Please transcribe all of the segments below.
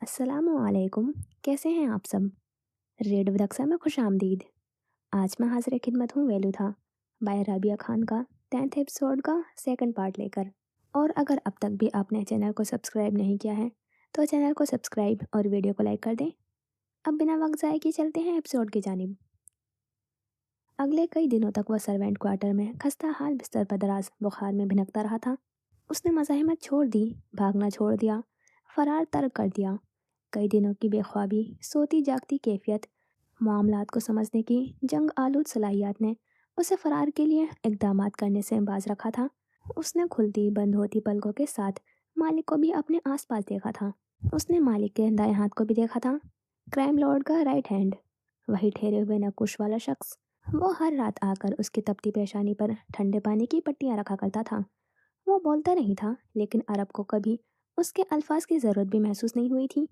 अस्सलाम वालेकुम। कैसे हैं आप सब? रेड विरक्सा में खुश आमदीद। आज मैं हाजिर खिदमत हूँ वेलू था बाय राबिया खान का 10th एपिसोड का सेकंड पार्ट लेकर। और अगर अब तक भी आपने चैनल को सब्सक्राइब नहीं किया है तो चैनल को सब्सक्राइब और वीडियो को लाइक कर दें। अब बिना वक्त ज़ाय किए चलते हैं एपिसोड की जानिब। अगले कई दिनों तक वह सर्वेंट क्वार्टर में खस्ता हाल बिस्तर पर दराज बुखार में भिनकता रहा था। उसने मज़ाहिमत छोड़ दी, भागना छोड़ दिया, फरार तर्क कर दिया। कई दिनों की बेख्वाबी, सोती जागती कैफियत, मामलात को समझने की जंग आलूद सलाहियत ने उसे फरार के लिए इकदामात करने से बाज रखा था। उसने खुलती बंद होती पलकों के साथ मालिक को भी अपने आसपास देखा था। उसने मालिक के दाएं हाथ को भी देखा था, क्राइम लॉर्ड का राइट हैंड, वही ठहरे हुए नकुश वाला शख्स। वो हर रात आकर उसकी तपती पेशानी पर ठंडे पानी की पट्टियां रखा करता था। वो बोलता नहीं था, लेकिन अरब को कभी उसके अल्फाज की ज़रूरत भी महसूस नहीं हुई थी।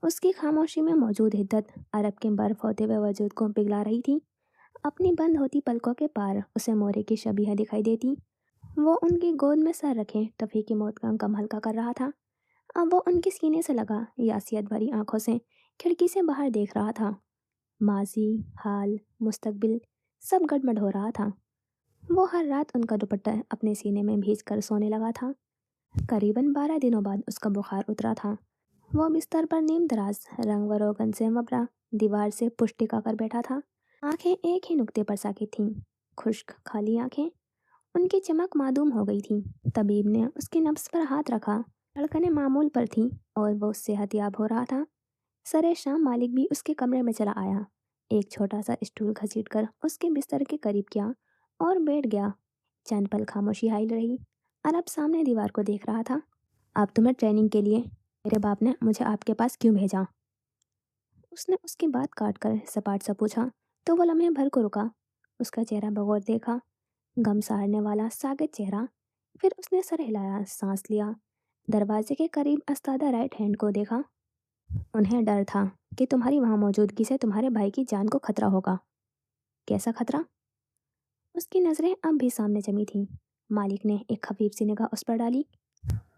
उसकी खामोशी में मौजूद हिद्दत अरब के बर्फ होते हुए वजूद को पिघला रही थी। अपनी बंद होती पलकों के पार उसे मोरे की शबीह दिखाई देती। वो उनकी गोद में सर रखे टफी की मौत का गम हल्का कर रहा था। अब वो उनके सीने से लगा यासियत भरी आंखों से खिड़की से बाहर देख रहा था। माजी, हाल, मुस्तकबिल सब गड़बड़ हो रहा था। वो हर रात उनका दुपट्टा अपने सीने में भींच कर सोने लगा था। करीबन 12 दिनों बाद उसका बुखार उतरा था। वो बिस्तर पर नीम दराज रंग व रोगन से मबरा दीवार से पुष्ट टिका कर बैठा था। आंखें एक ही नुक्ते पर साकित थीं, खुश्क खाली आंखें। उनकी चमक मादूम हो गई थी। तबीब ने उसकी नब्ज पर हाथ रखा। धड़कनें मामूल पर थीं और वो सेहतयाब हो रहा था। सरे शाम मालिक भी उसके कमरे में चला आया। एक छोटा सा स्टूल घसीटकर उसके बिस्तर के करीब किया और बैठ गया। चंद पल खामोशी हाइल रही। अरब सामने दीवार को देख रहा था। अब तुम्हें ट्रेनिंग के लिए मेरे बाप ने मुझे आपके पास क्यों भेजा? उसने उसकी बात काट कर सपाट सा पूछा। तो वो लम्हे भर को रुका। उसका चेहरा बगौर देखा, गम सहारने वाला सागित चेहरा। फिर उसने सर हिलाया, सांस लिया, दरवाजे के करीब अस्तादा राइट हैंड को देखा। उन्हें डर था कि तुम्हारी वहां मौजूदगी से तुम्हारे भाई की जान को खतरा होगा। कैसा खतरा? उसकी नजरें अब भी सामने जमी थीं। मालिक ने एक खफीफ सी निगाह उस पर डाली।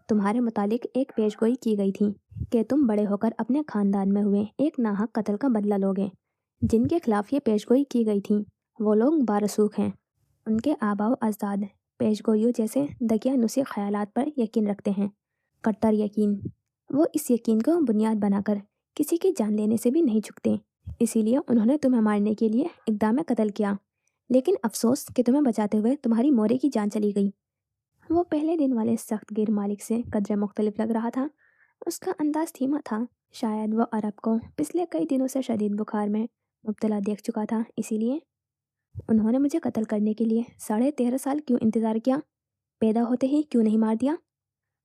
तुम्हारे मुतालिक एक पेशगोई की गई थी कि तुम बड़े होकर अपने खानदान में हुए एक नाहक कत्ल का बदला लोगे। जिनके खिलाफ ये पेशगोई की गई थी वो लोग बारसूख हैं। उनके आबाओ अजदाद पेशगोइयों जैसे दकियानुसी ख्यालात पर यकीन रखते हैं, कट्टर यकीन। वो इस यकीन को बुनियाद बनाकर किसी की जान लेने से भी नहीं चुकते। इसीलिए उन्होंने तुम्हें मारने के लिए इक़दाम कत्ल किया। लेकिन अफसोस कि तुम्हें बचाते हुए तुम्हारी मोरे की जान चली गई। वो पहले दिन वाले सख्त गिर मालिक से कदरे मुख्तलिफ लग रहा था। उसका अंदाज धीमा था। शायद वो अरब को पिछले कई दिनों से शदीद बुखार में मुब्तला देख चुका था। इसीलिए उन्होंने मुझे कत्ल करने के लिए 13.5 साल क्यों इंतज़ार किया? पैदा होते ही क्यों नहीं मार दिया?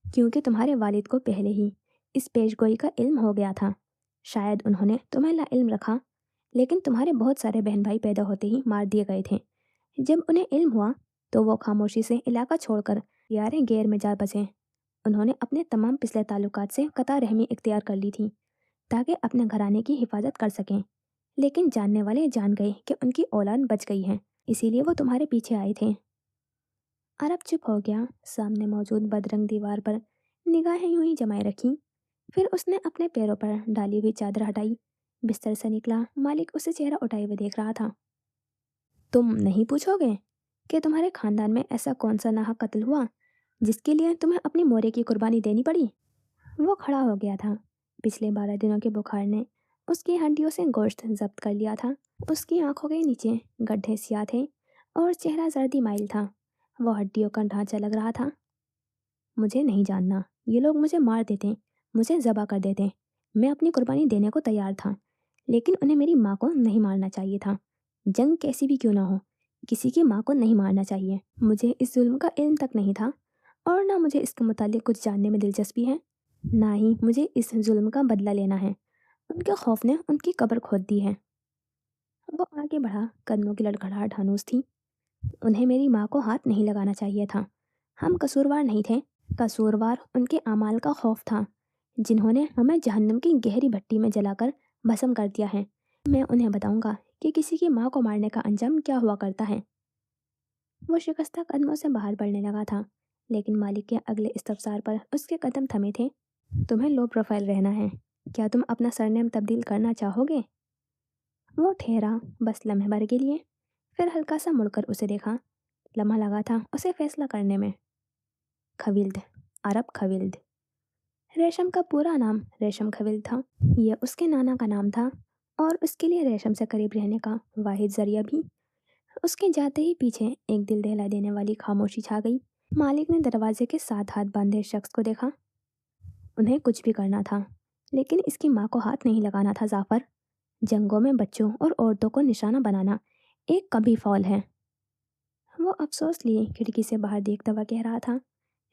क्योंकि तुम्हारे वालिद को पहले ही इस पेशगोई का इल्म हो गया था। शायद उन्होंने तुम्हें लाइल्म रखा, लेकिन तुम्हारे बहुत सारे बहन भाई पैदा होते ही मार दिए गए थे। जब उन्हें इल्म हुआ तो वो खामोशी से इलाका छोड़कर यारें गैर में जा बसे। उन्होंने अपने तमाम पिछले ताल्लुकात से कता रहमी इख्तियार कर ली थी ताकि अपने घराने की हिफाजत कर सकें। लेकिन जानने वाले जान गए कि उनकी औलाद बच गई है, इसीलिए वो तुम्हारे पीछे आए थे। अरब चुप हो गया। सामने मौजूद बदरंग दीवार पर निगाहें यूं ही जमाए रखी। फिर उसने अपने पैरों पर डाली हुई चादर हटाई, बिस्तर से निकला। मालिक उसे चेहरा उठाए हुए देख रहा था। तुम नहीं पूछोगे कि तुम्हारे खानदान में ऐसा कौन सा नाहक कत्ल हुआ जिसके लिए तुम्हें अपनी मोरे की कुर्बानी देनी पड़ी? वो खड़ा हो गया था। पिछले 12 दिनों के बुखार ने उसकी हड्डियों से गोश्त जब्त कर लिया था। उसकी आंखों के नीचे गड्ढे सियाह थे और चेहरा जर्दी माइल था। वो हड्डियों का ढांचा लग रहा था। मुझे नहीं जानना, ये लोग मुझे मार देते, मुझे जबा कर देते। मैं अपनी कुर्बानी देने को तैयार था, लेकिन उन्हें मेरी माँ को नहीं मारना चाहिए था। जंग कैसी भी क्यों ना हो, किसी की माँ को नहीं मारना चाहिए। मुझे इस जुल्म का इल्म तक नहीं था और ना मुझे इसके मुतालिक कुछ जानने में दिलचस्पी है, ना ही मुझे इस जुल्म का बदला लेना है। उनके खौफ ने उनकी कब्र खोद दी है। वो आगे बढ़ा, कदमों की लड़खड़ाहट हनूस थी। उन्हें मेरी माँ को हाथ नहीं लगाना चाहिए था। हम कसूरवार नहीं थे। कसूरवार उनके अमाल का खौफ था, जिन्होंने हमें जहन्नम की गहरी भट्टी में जलाकर भस्म कर दिया है। मैं उन्हें बताऊंगा कि किसी की माँ को मारने का अंजाम क्या हुआ करता है। वो शिकस्ता कदमों से बाहर बढ़ने लगा था, लेकिन मालिक के अगले इस्तफसार पर उसके कदम थमे थे। तुम्हें लो प्रोफाइल रहना है। क्या तुम अपना सरनेम तब्दील करना चाहोगे? वो ठहरा, बस लम्हे भर के लिए, फिर हल्का सा मुड़कर उसे देखा। लम्हा लगा था उसे फैसला करने में। खविल्द, अरब खविल्द। रेशम का पूरा नाम रेशम खविल्द था। यह उसके नाना का नाम था और उसके लिए रेशम से करीब रहने का वाहिद जरिया भी। उसके जाते ही पीछे एक दिल दहला देने वाली खामोशी छा गई। मालिक ने दरवाजे के साथ हाथ बांधे शख्स को देखा। उन्हें कुछ भी करना था, लेकिन इसकी माँ को हाथ नहीं लगाना था जाफर। जंगों में बच्चों और औरतों को निशाना बनाना एक कभी फौल है। वो अफसोस लिए खिड़की से बाहर देखता हुआ कह रहा था।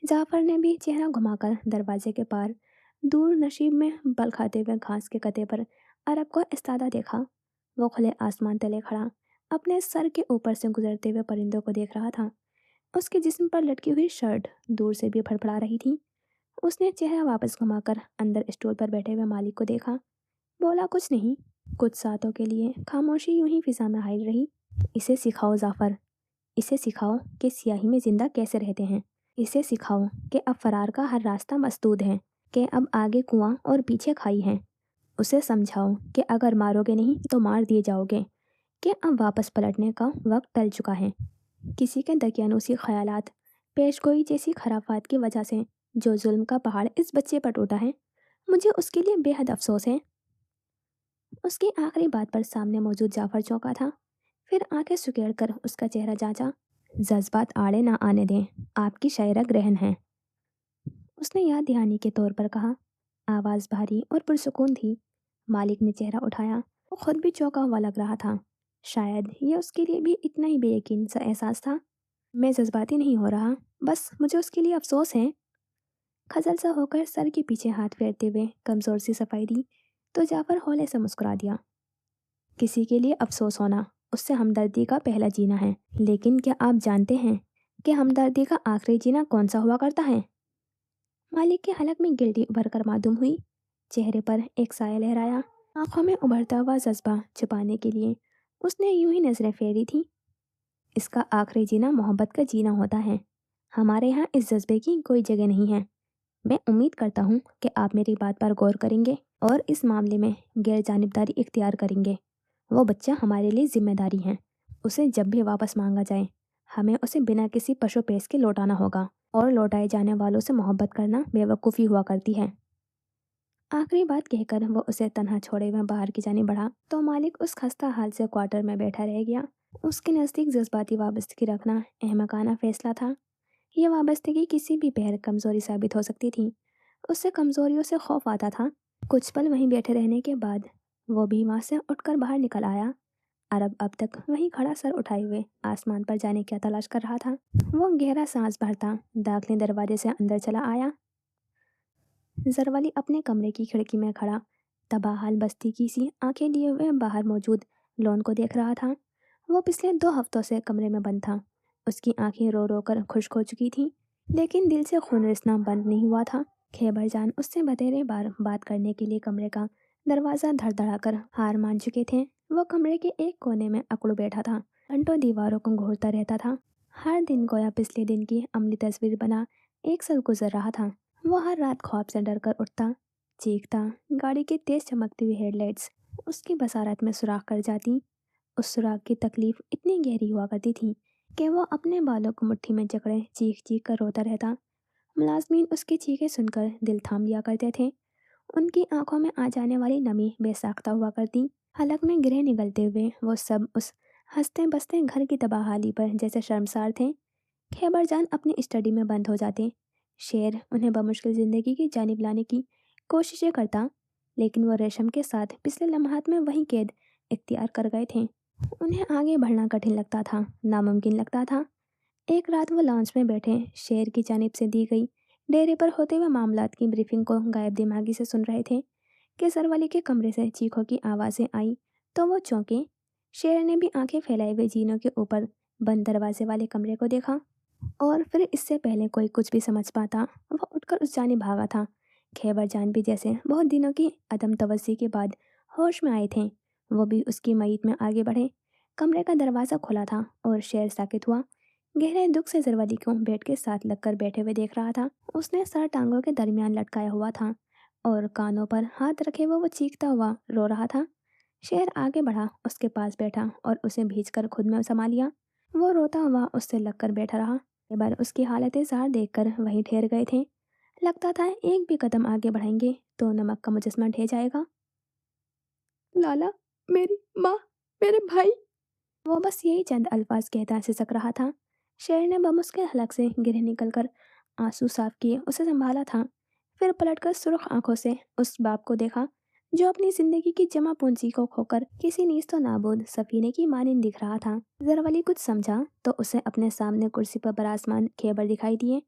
जाफर ने भी चेहरा घुमाकर दरवाजे के पार दूर नशीब में बल खाते हुए घास के कते पर अरब को इस्तादा देखा। वो खुले आसमान तले खड़ा अपने सर के ऊपर से गुजरते हुए परिंदों को देख रहा था। उसके जिस्म पर लटकी हुई शर्ट दूर से भी फड़फड़ा रही थी। उसने चेहरा वापस घुमाकर अंदर स्टूल पर बैठे हुए मालिक को देखा। बोला कुछ नहीं। कुछ सातों के लिए खामोशी यूं ही फिजा में हाइल रही। इसे सिखाओ जाफर, इसे सिखाओ कि स्याही में जिंदा कैसे रहते हैं। इसे सिखाओ कि अब फरार का हर रास्ता मसदूद है, कि अब आगे कुआं और पीछे खाई है। उसे समझाओ कि अगर मारोगे नहीं तो मार दिए जाओगे, कि अब वापस पलटने का वक्त टल चुका है। किसी के दकियानूसी ख्यालात, पेशगोई जैसी खराफात की वजह से जो जुल्म का पहाड़ इस बच्चे पर टूटा है, मुझे उसके लिए बेहद अफसोस है। उसकी आखिरी बात पर सामने मौजूद जाफर चौंका था। फिर आंखें सुकेड़ कर उसका चेहरा जांचा। जज्बात आड़े ना आने दें, आपकी शायरा ग्रहण है, उसने याद दहानी के तौर पर कहा। आवाज़ भारी और पुरसुकून थी। मालिक ने चेहरा उठाया। वो खुद भी चौंका हुआ लग रहा था। शायद ये उसके लिए भी इतना ही बेयकीन सा एहसास था। मैं जज्बाती नहीं हो रहा, बस मुझे उसके लिए अफसोस है। खजल सा होकर सर के पीछे हाथ फेरते हुए कमज़ोर सी सफाई दी तो जाफर हौले से मुस्कुरा दिया। किसी के लिए अफसोस होना उससे हमदर्दी का पहला जीना है, लेकिन क्या आप जानते हैं कि हमदर्दी का आखिरी जीना कौन सा हुआ करता है? मालिक के हलक में गिल्टी उभर कर मालूम हुई। चेहरे पर एक साया लहराया। आंखों में उभरता हुआ जज्बा छुपाने के लिए उसने यूं ही नजरें फेरी थी। इसका आखिरी जीना मोहब्बत का जीना होता है। हमारे यहाँ इस जज्बे की कोई जगह नहीं है। मैं उम्मीद करता हूँ कि आप मेरी बात पर गौर करेंगे और इस मामले में गैर जानिबदारी इख्तियार करेंगे। वो बच्चा हमारे लिए जिम्मेदारी है। उसे जब भी वापस मांगा जाए, हमें उसे बिना किसी पशु-पेश के लौटाना होगा, और लौटाए जाने वालों से मोहब्बत करना बेवकूफ़ी हुआ करती है। आखिरी बात कहकर वो उसे तन्हा छोड़े हुए बाहर की जाने बढ़ा तो मालिक उस खस्ता हाल से क्वार्टर में बैठा रह गया। उसके नज़दीक जज्बाती वाबस्तगी रखना अहमकाना फैसला था। यह वाबस्तगी किसी भी पहर कमज़ोरी साबित हो सकती थी। उससे कमज़ोरियों से खौफ आता था। कुछ पल वहीं बैठे रहने के बाद वो भी वहाँ से उठकर बाहर निकल आया। अरब अब तक वहीं खड़ा सर उठाए हुए आसमान पर जाने क्या तलाश कर रहा था। वो गहरा सांस भरता दाखिली दरवाजे से अंदर चला आया। जरवाली अपने कमरे की खिड़की में खड़ा तबाहाल बस्ती की सी आंखें लिए हुए बाहर मौजूद लॉन को देख रहा था। वो पिछले 2 हफ्तों से कमरे में बंद था। उसकी आंखें रो रो कर खुश्क हो चुकी थीं, लेकिन दिल से खून रिसना बंद नहीं हुआ था। खैबर जान उससे बतेरे बार बात करने के लिए कमरे का दरवाज़ा धड़धड़ा कर हार मान चुके थे। वो कमरे के एक कोने में अकड़ू बैठा था, घंटों दीवारों को घूरता रहता था। हर दिन गोया पिछले दिन की अमली तस्वीर बना एक साल गुजर रहा था। वो हर रात ख्वाब से डर कर उठता, चीखता। गाड़ी की तेज चमकती हुई हेडलाइट्स उसकी बसारत में सुराख कर जाती। उस सुराख की तकलीफ इतनी गहरी हुआ करती थी कि वो अपने बालों को मुट्ठी में जकड़े चीख चीख कर रोता रहता। मुलाजमीन उसकी चीखें सुनकर दिल थाम लिया करते थे। उनकी आंखों में आ जाने वाली नमी बेसाख्ता हुआ करती। हलक में गिरे निगलते हुए वो सब उस हंसते बसते घर की तबाहाली पर जैसे शर्मसार थे। खैबर जान अपनी स्टडी में बंद हो जाते। शेर उन्हें बमुश्किल ज़िंदगी की जानिब लाने की कोशिशें करता, लेकिन वो रेशम के साथ पिछले लम्हात में वही कैद इख्तियार कर गए थे। उन्हें आगे बढ़ना कठिन लगता था, नामुमकिन लगता था। एक रात वो लॉन्च में बैठे शेर की जानिब से दी गई डेरे पर होते हुए मामलात की ब्रीफिंग को गायब दिमागी से सुन रहे थे कि सरवाली के कमरे से चीखों की आवाज़ें आई तो वो चौंके। शेर ने भी आंखें फैलाए हुए जीनों के ऊपर बंद दरवाजे वाले कमरे को देखा, और फिर इससे पहले कोई कुछ भी समझ पाता वह उठकर उस जाने भागा था। खैबर जान भी जैसे बहुत दिनों की अदम तवज्जी के बाद होश में आए थे। वो भी उसकी मईत में आगे बढ़े। कमरे का दरवाज़ा खुला था और शेर साकित हुआ। गहरे दुख से जरवादी को बेड के साथ लगकर बैठे हुए देख रहा था। उसने सर टांगों के दरमियान लटकाया हुआ था और कानों पर हाथ रखे वो चीखता हुआ रो रहा था। शेर आगे बढ़ा, उसके पास बैठा और उसे भींचकर खुद में समा लिया। वो रोता हुआ उससे लगकर बैठा रहा। कई बार उसकी हालत जार देखकर वहीं ठहर गए थे। लगता था एक भी कदम आगे बढ़ेंगे तो नमक का मुजस्मा ढह जाएगा। लाला, मेरी माँ, मेरे भाई। वो बस यही चंद अल्फाज कहता सिसक रहा था। शेर ने बमुश्किल हलक से गिरे निकलकर आंसू साफ किए उसे संभाला था। फिर पलटकर सुर्ख आंखों से उस बाप को देखा जो अपनी जिंदगी की जमा पूंजी को खोकर किसी नीस्तो नाबूद सफीने की मानिंद दिख रहा था। जरवली कुछ समझा तो उसे अपने सामने कुर्सी पर बरासमान खेबर दिखाई दिए।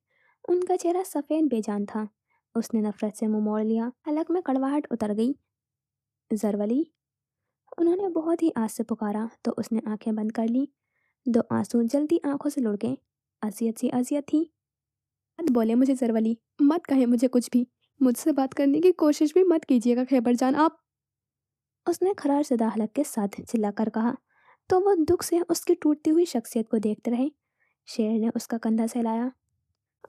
उनका चेहरा सफेद बेजान था। उसने नफरत से मुंह मोड़ लिया। हलक में कड़वाहट उतर गई। जरवली, उन्होंने बहुत ही आस से पुकारा तो उसने आंखें बंद कर ली। दो आंसू जल्दी आंखों से लुढ़के। अजियत सी अजियत थी। मत बोले मुझे जरवली, मत कहे मुझे कुछ भी। मुझसे बात करने की कोशिश भी मत कीजिएगा खैबर जान आप, उसने खरार सदा हलक के साथ चिल्लाकर कहा। तो वो दुख से उसकी टूटती हुई शख्सियत को देखते रहे। शेर ने उसका कंधा सहलाया।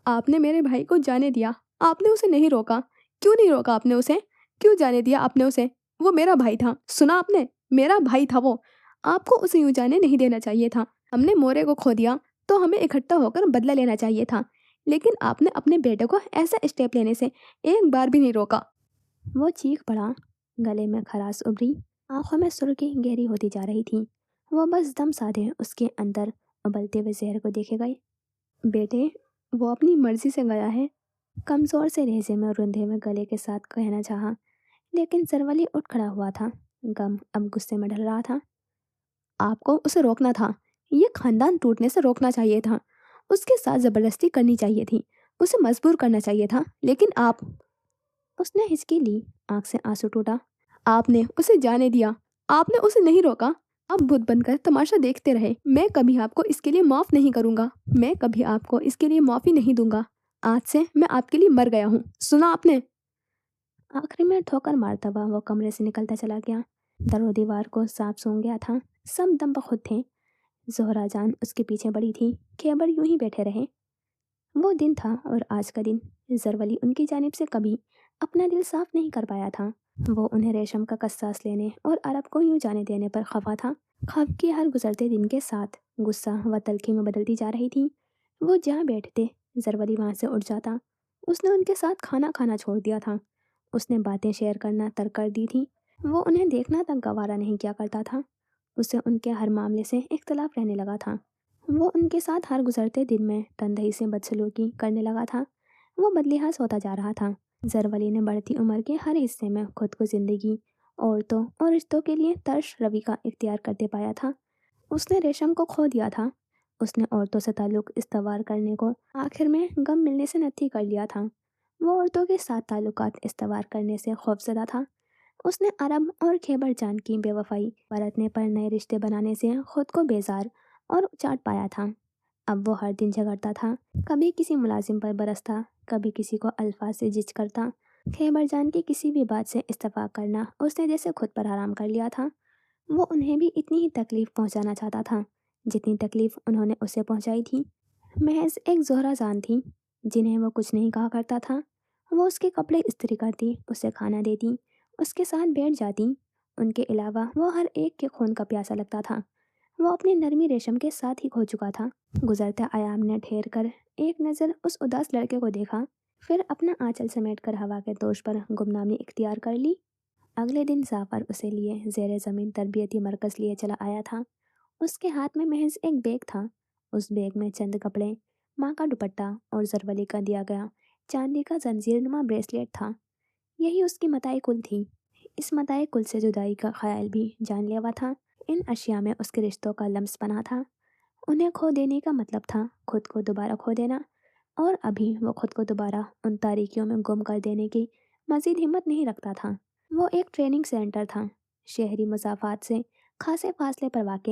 आपने मेरे भाई को जाने दिया, आपने उसे नहीं रोका। क्यों नहीं रोका आपने उसे? क्यों जाने दिया आपने उसे? वो मेरा भाई था, सुना आपने? मेरा भाई था वो। आपको उसे यूं जाने नहीं देना चाहिए था। हमने मोरे को खो दिया तो हमें इकट्ठा होकर बदला लेना चाहिए था। लेकिन आपने अपने बेटे को ऐसा स्टेप लेने से एक बार भी नहीं रोका। वो चीख पड़ा। गले में खराश उभरी, आंखों में सुर्खी गहरी होती जा रही थी। वो बस दम साधे उसके अंदर उबलते हुए जहर को देखे गए। बेटे, वो अपनी मर्जी से गया है, कमजोर से लहजे में रुंधे हुए गले के साथ कहना चाहा। लेकिन सरवली उठ खड़ा हुआ था। गम अब गुस्से में ढल रहा था। आपको उसे रोकना था, ये खानदान टूटने से रोकना चाहिए था। उसके साथ जबरदस्ती करनी चाहिए थी, उसे मजबूर करना चाहिए था। लेकिन आप, उसने हिचकी ली, आंख से आंसू टूटा। आपने उसे जाने दिया, आपने उसे नहीं रोका। आप बुत बनकर तमाशा देखते रहे। मैं कभी आपको इसके लिए माफ नहीं करूंगा। मैं कभी आपको इसके लिए माफी नहीं दूंगा। आज से मैं आपके लिए मर गया हूँ, सुना आपने? आखिरी में ठोकर मारता हुआ वो कमरे से निकलता चला गया। दरो दीवार को सांप सूंघ गया था। सब दम पर खुद थे। जोहरा जान उसके पीछे बड़ी थी। खेबर यूं ही बैठे रहे। वो दिन था और आज का दिन। जरवली उनकी जानिब से कभी अपना दिल साफ नहीं कर पाया था। वो उन्हें रेशम का कस्सास लेने और अरब को यूं जाने देने पर खफा था। खफ की हर गुजरते दिन के साथ गुस्सा व तलखी में बदलती जा रही थी। वो जहाँ बैठते जरवली वहां से उठ जाता। उसने उनके साथ खाना खाना छोड़ दिया था। उसने बातें शेयर करना तर्क कर दी थी। वो उन्हें देखना तक गवारा नहीं किया करता था। उसे उनके हर मामले से इख्तलाफ रहने लगा था। वो उनके साथ हर गुजरते दिन में तंदही से बदसलूकी करने लगा था। वो बदलिहाज होता जा रहा था। जरवली ने बढ़ती उम्र के हर हिस्से में खुद को जिंदगी, औरतों और रिश्तों के लिए तर्श रवि का इख्तियार करते पाया था। उसने रेशम को खो दिया था। उसने औरतों से ताल्लुक इस्तवार करने को आखिर में गम मिलने से नत्थी कर लिया था। वो औरतों के साथ ताल्लुकात इस्तवार करने से खौफजदा था। उसने अरब और खैबर जान की बेवफाई बरतने पर नए रिश्ते बनाने से खुद को बेजार और उचाट पाया था। अब वो हर दिन झगड़ता था। कभी किसी मुलाजिम पर बरसता, कभी किसी को अल्फाज से जिच करता। खैबर जान की किसी भी बात से इस्तेफा करना उसने जैसे खुद पर हराम कर लिया था। वो उन्हें भी इतनी ही तकलीफ पहुंचाना चाहता था जितनी तकलीफ उन्होंने उसे पहुंचाई थी। महज एक जोहरा जान थी जिन्हें वो कुछ नहीं कहा करता था। वो उसके कपड़े इस्त्री करती, उसे खाना देती, उसके साथ बैठ जाती। उनके अलावा वो हर एक के खून का प्यासा लगता था। वो अपनी नरमी रेशम के साथ ही खो चुका था। गुजरते आयाम ने ठहर कर एक नज़र उस उदास लड़के को देखा। फिर अपना आंचल समेट कर हवा के दोष पर गुमनामी इख्तियार कर ली। अगले दिन जाफर उसे लिए जेर ज़मीन तरबियती मरकज़ लिए चला आया था। उसके हाथ में महज एक बैग था। उस बैग में चंद कपड़े, माँ का दुपट्टा और जरवली का दिया गया चांदी का जंजीरनुमा ब्रेसलेट था। यही उसकी मताए कुल थी। इस मताए कुल से जुदाई का ख्याल भी जानलेवा था। इन अशिया में उसके रिश्तों का लम्स बना था। उन्हें खो देने का मतलब था खुद को दोबारा खो देना। और अभी वो खुद को दोबारा उन तारीकियों में गुम कर देने की मजीद हिम्मत नहीं रखता था। वो एक ट्रेनिंग सेंटर था, शहरी मसाफात से खासे फासले पर वाक़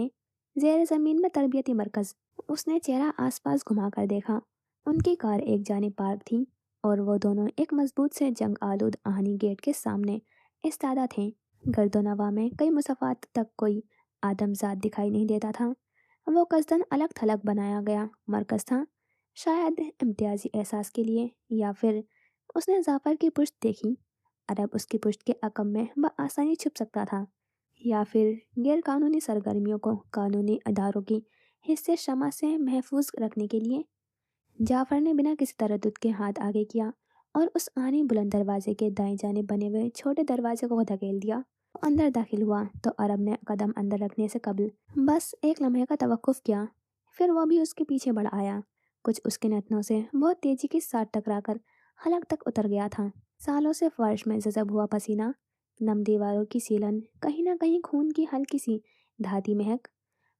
ज़ेर ज़मीन में तरबियती मरकज़। उसने चेहरा आसपास घुमा कर देखा। उनकी कार एक जानिब पार्क थी और वो दोनों एक मजबूत से जंग आलूद आहनी गेट के सामने इस्तादा थे। गर्दोनवा में कई मसाफात तक कोई आदमजात दिखाई नहीं देता था। वो कसदन अलग थलग बनाया गया मरकज़ था, शायद इम्तियाजी एहसास के लिए, या फिर उसने जाफ़र की पुश्त देखी। अरब उसकी पुष्ट के अकब में बआसानी छुप सकता था, या फिर गैर कानूनी सरगर्मियों को कानूनी अदारों की हिस्से शमा से महफूज रखने के लिए। जाफर ने बिना किसी तरद्दुद के हाथ आगे किया और उस आने बुलंद दरवाजे के दाएं जाने बने हुए छोटे दरवाजे को धकेल दिया। वो अंदर दाखिल हुआ तो अरब ने कदम अंदर रखने से कबल बस एक लम्हे का तवक्कुफ किया, फिर वो भी उसके पीछे बढ़ आया। कुछ उसके नथनों से बहुत तेजी के साथ टकराकर हलक तक उतर गया था। सालों से फर्श में जज़ब हुआ पसीना, नम दीवारों की सीलन, कहीं ना कहीं खून की हल्की सी धाती महक,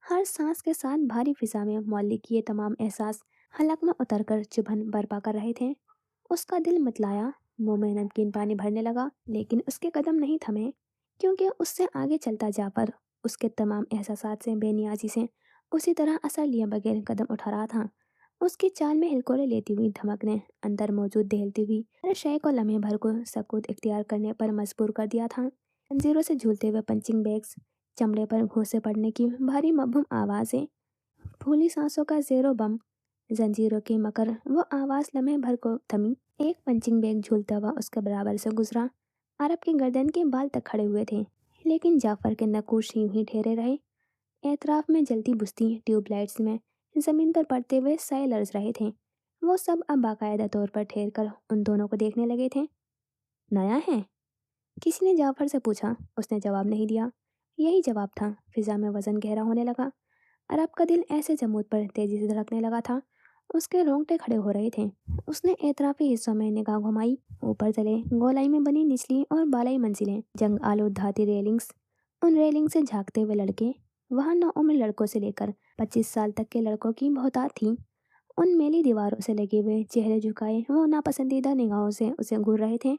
हर सांस के साथ भारी फिजा में मौलिक ये तमाम एहसास हलक में उतरकर चुभन बर्पा कर रहे थे। उसका दिल मतलाया, मुंह में नमकीन पानी भरने लगा, लेकिन उसके कदम नहीं थमे, क्योंकि उससे आगे चलता जाफर उसके तमाम एहसासात से बेनियाजी से उसी तरह असर लिए बगैर कदम उठा रहा था। उसकी चाल में हिलकोरे लेती हुई धमक ने अंदर मौजूद दहलती हुई हर शय को लम्हे भर को सकूत इख्तियार करने पर मजबूर कर दिया था। जंजीरों से झूलते हुए पंचिंग बैग्स, चमड़े पर घूंसे पड़ने की भारी मबहूम आवाज़ें, फूली सांसों का ज़ेरो बम, जंजीरों की मकर, वो आवाज़ लम्हे भर को थमी। एक पंचिंग बैग झूलता हुआ उसके बराबर से गुजरा। अरब की गर्दन के बाल तक खड़े हुए थे, लेकिन जाफर के नकूश यूं ही ठहरे रहे। एतराफ में जलती बुझती ट्यूबलाइट्स में जमीन पर पड़ते हुए साए लर्ज रहे थे। वो सब अब बाकायदा तौर पर ठहर कर उन दोनों को देखने लगे थे। नया है? किसी ने जाफर से पूछा। उसने जवाब नहीं दिया। यही जवाब था। फिजा में वजन गहरा होने लगा। अरब का दिल ऐसे जमूद पर तेजी से धड़कने लगा था, उसके रोंगटे खड़े हो रहे थे। उसने एतराफी हिस्सों में निगाह घुमाई। ऊपर तले गोलाई में बनी निचली और बालाई मंजिलें, जंग आलूद धाती रेलिंग्स, उन रेलिंग से झांकते हुए लड़के। वहाँ नौउम्र लड़कों से लेकर 25 साल तक के लड़कों की बहुतात थी। उन मेली दीवारों से लगे हुए चेहरे झुकाए वो नापसंदीदा निगाहों से उसे घूर रहे थे।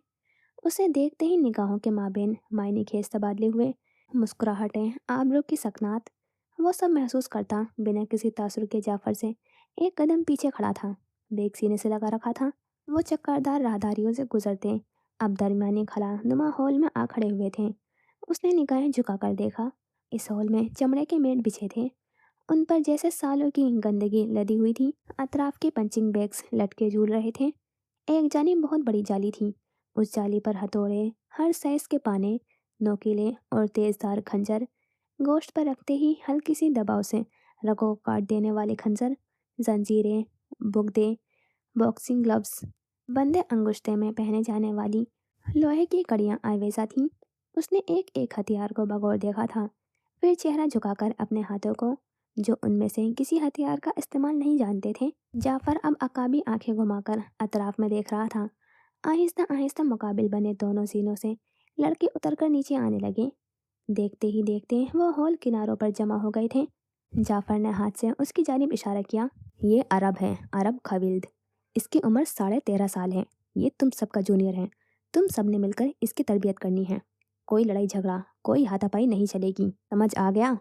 उसे देखते ही निगाहों के माबेन मायने खेज तबादले हुए, मुस्कुराहटें, आबरू की सकनात, वो सब महसूस करता बिना किसी तासुर के जाफर से एक कदम पीछे खड़ा था, बेग सीने से लगा रखा था। वो चक्करदार राहदारियों से गुजरते अब दरमियानी खला नुमा हॉल में आ खड़े हुए थे। उसने निगाहें झुकाकर देखा। इस हॉल में चमड़े के मेट बिछे थे, उन पर जैसे सालों की गंदगी लदी हुई थी। अतराफ के पंचिंग बैग्स लटके झूल रहे थे। एक जानी बहुत बड़ी जाली थी, उस जाली पर हथौड़े, हर साइज के पाने, नोकीले और तेजधार खंजर, गोश्त पर रखते ही हल्की सी दबाव से रगों को काट देने वाले खंजर, जंजीरें, बुगदे, बॉक्सिंग ग्लव्स, बंदे अंगुश्ते में पहने जाने वाली लोहे की कड़ियां आवेजा थीं। उसने एक एक हथियार को बगौर देखा था, फिर चेहरा झुकाकर अपने हाथों को, जो उनमें से किसी हथियार का इस्तेमाल नहीं जानते थे। जाफर अब अकाबी आंखें घुमाकर अतराफ में देख रहा था। आहिस्ता आहिस्ता मुकाबिल बने दोनों सीनों से लड़के उतरकर नीचे आने लगे। देखते ही देखते वो हॉल किनारों पर जमा हो गए थे। जाफर ने हाथ से उसकी जानिब इशारा किया। ये अरब है, अरब खविल्द। इसकी उम्र 13.5 साल है। ये तुम सबका जूनियर है। तुम सब ने मिलकर इसकी तरबियत करनी है। कोई लड़ाई झगड़ा, कोई हाथापाई नहीं चलेगी, समझ आ गया?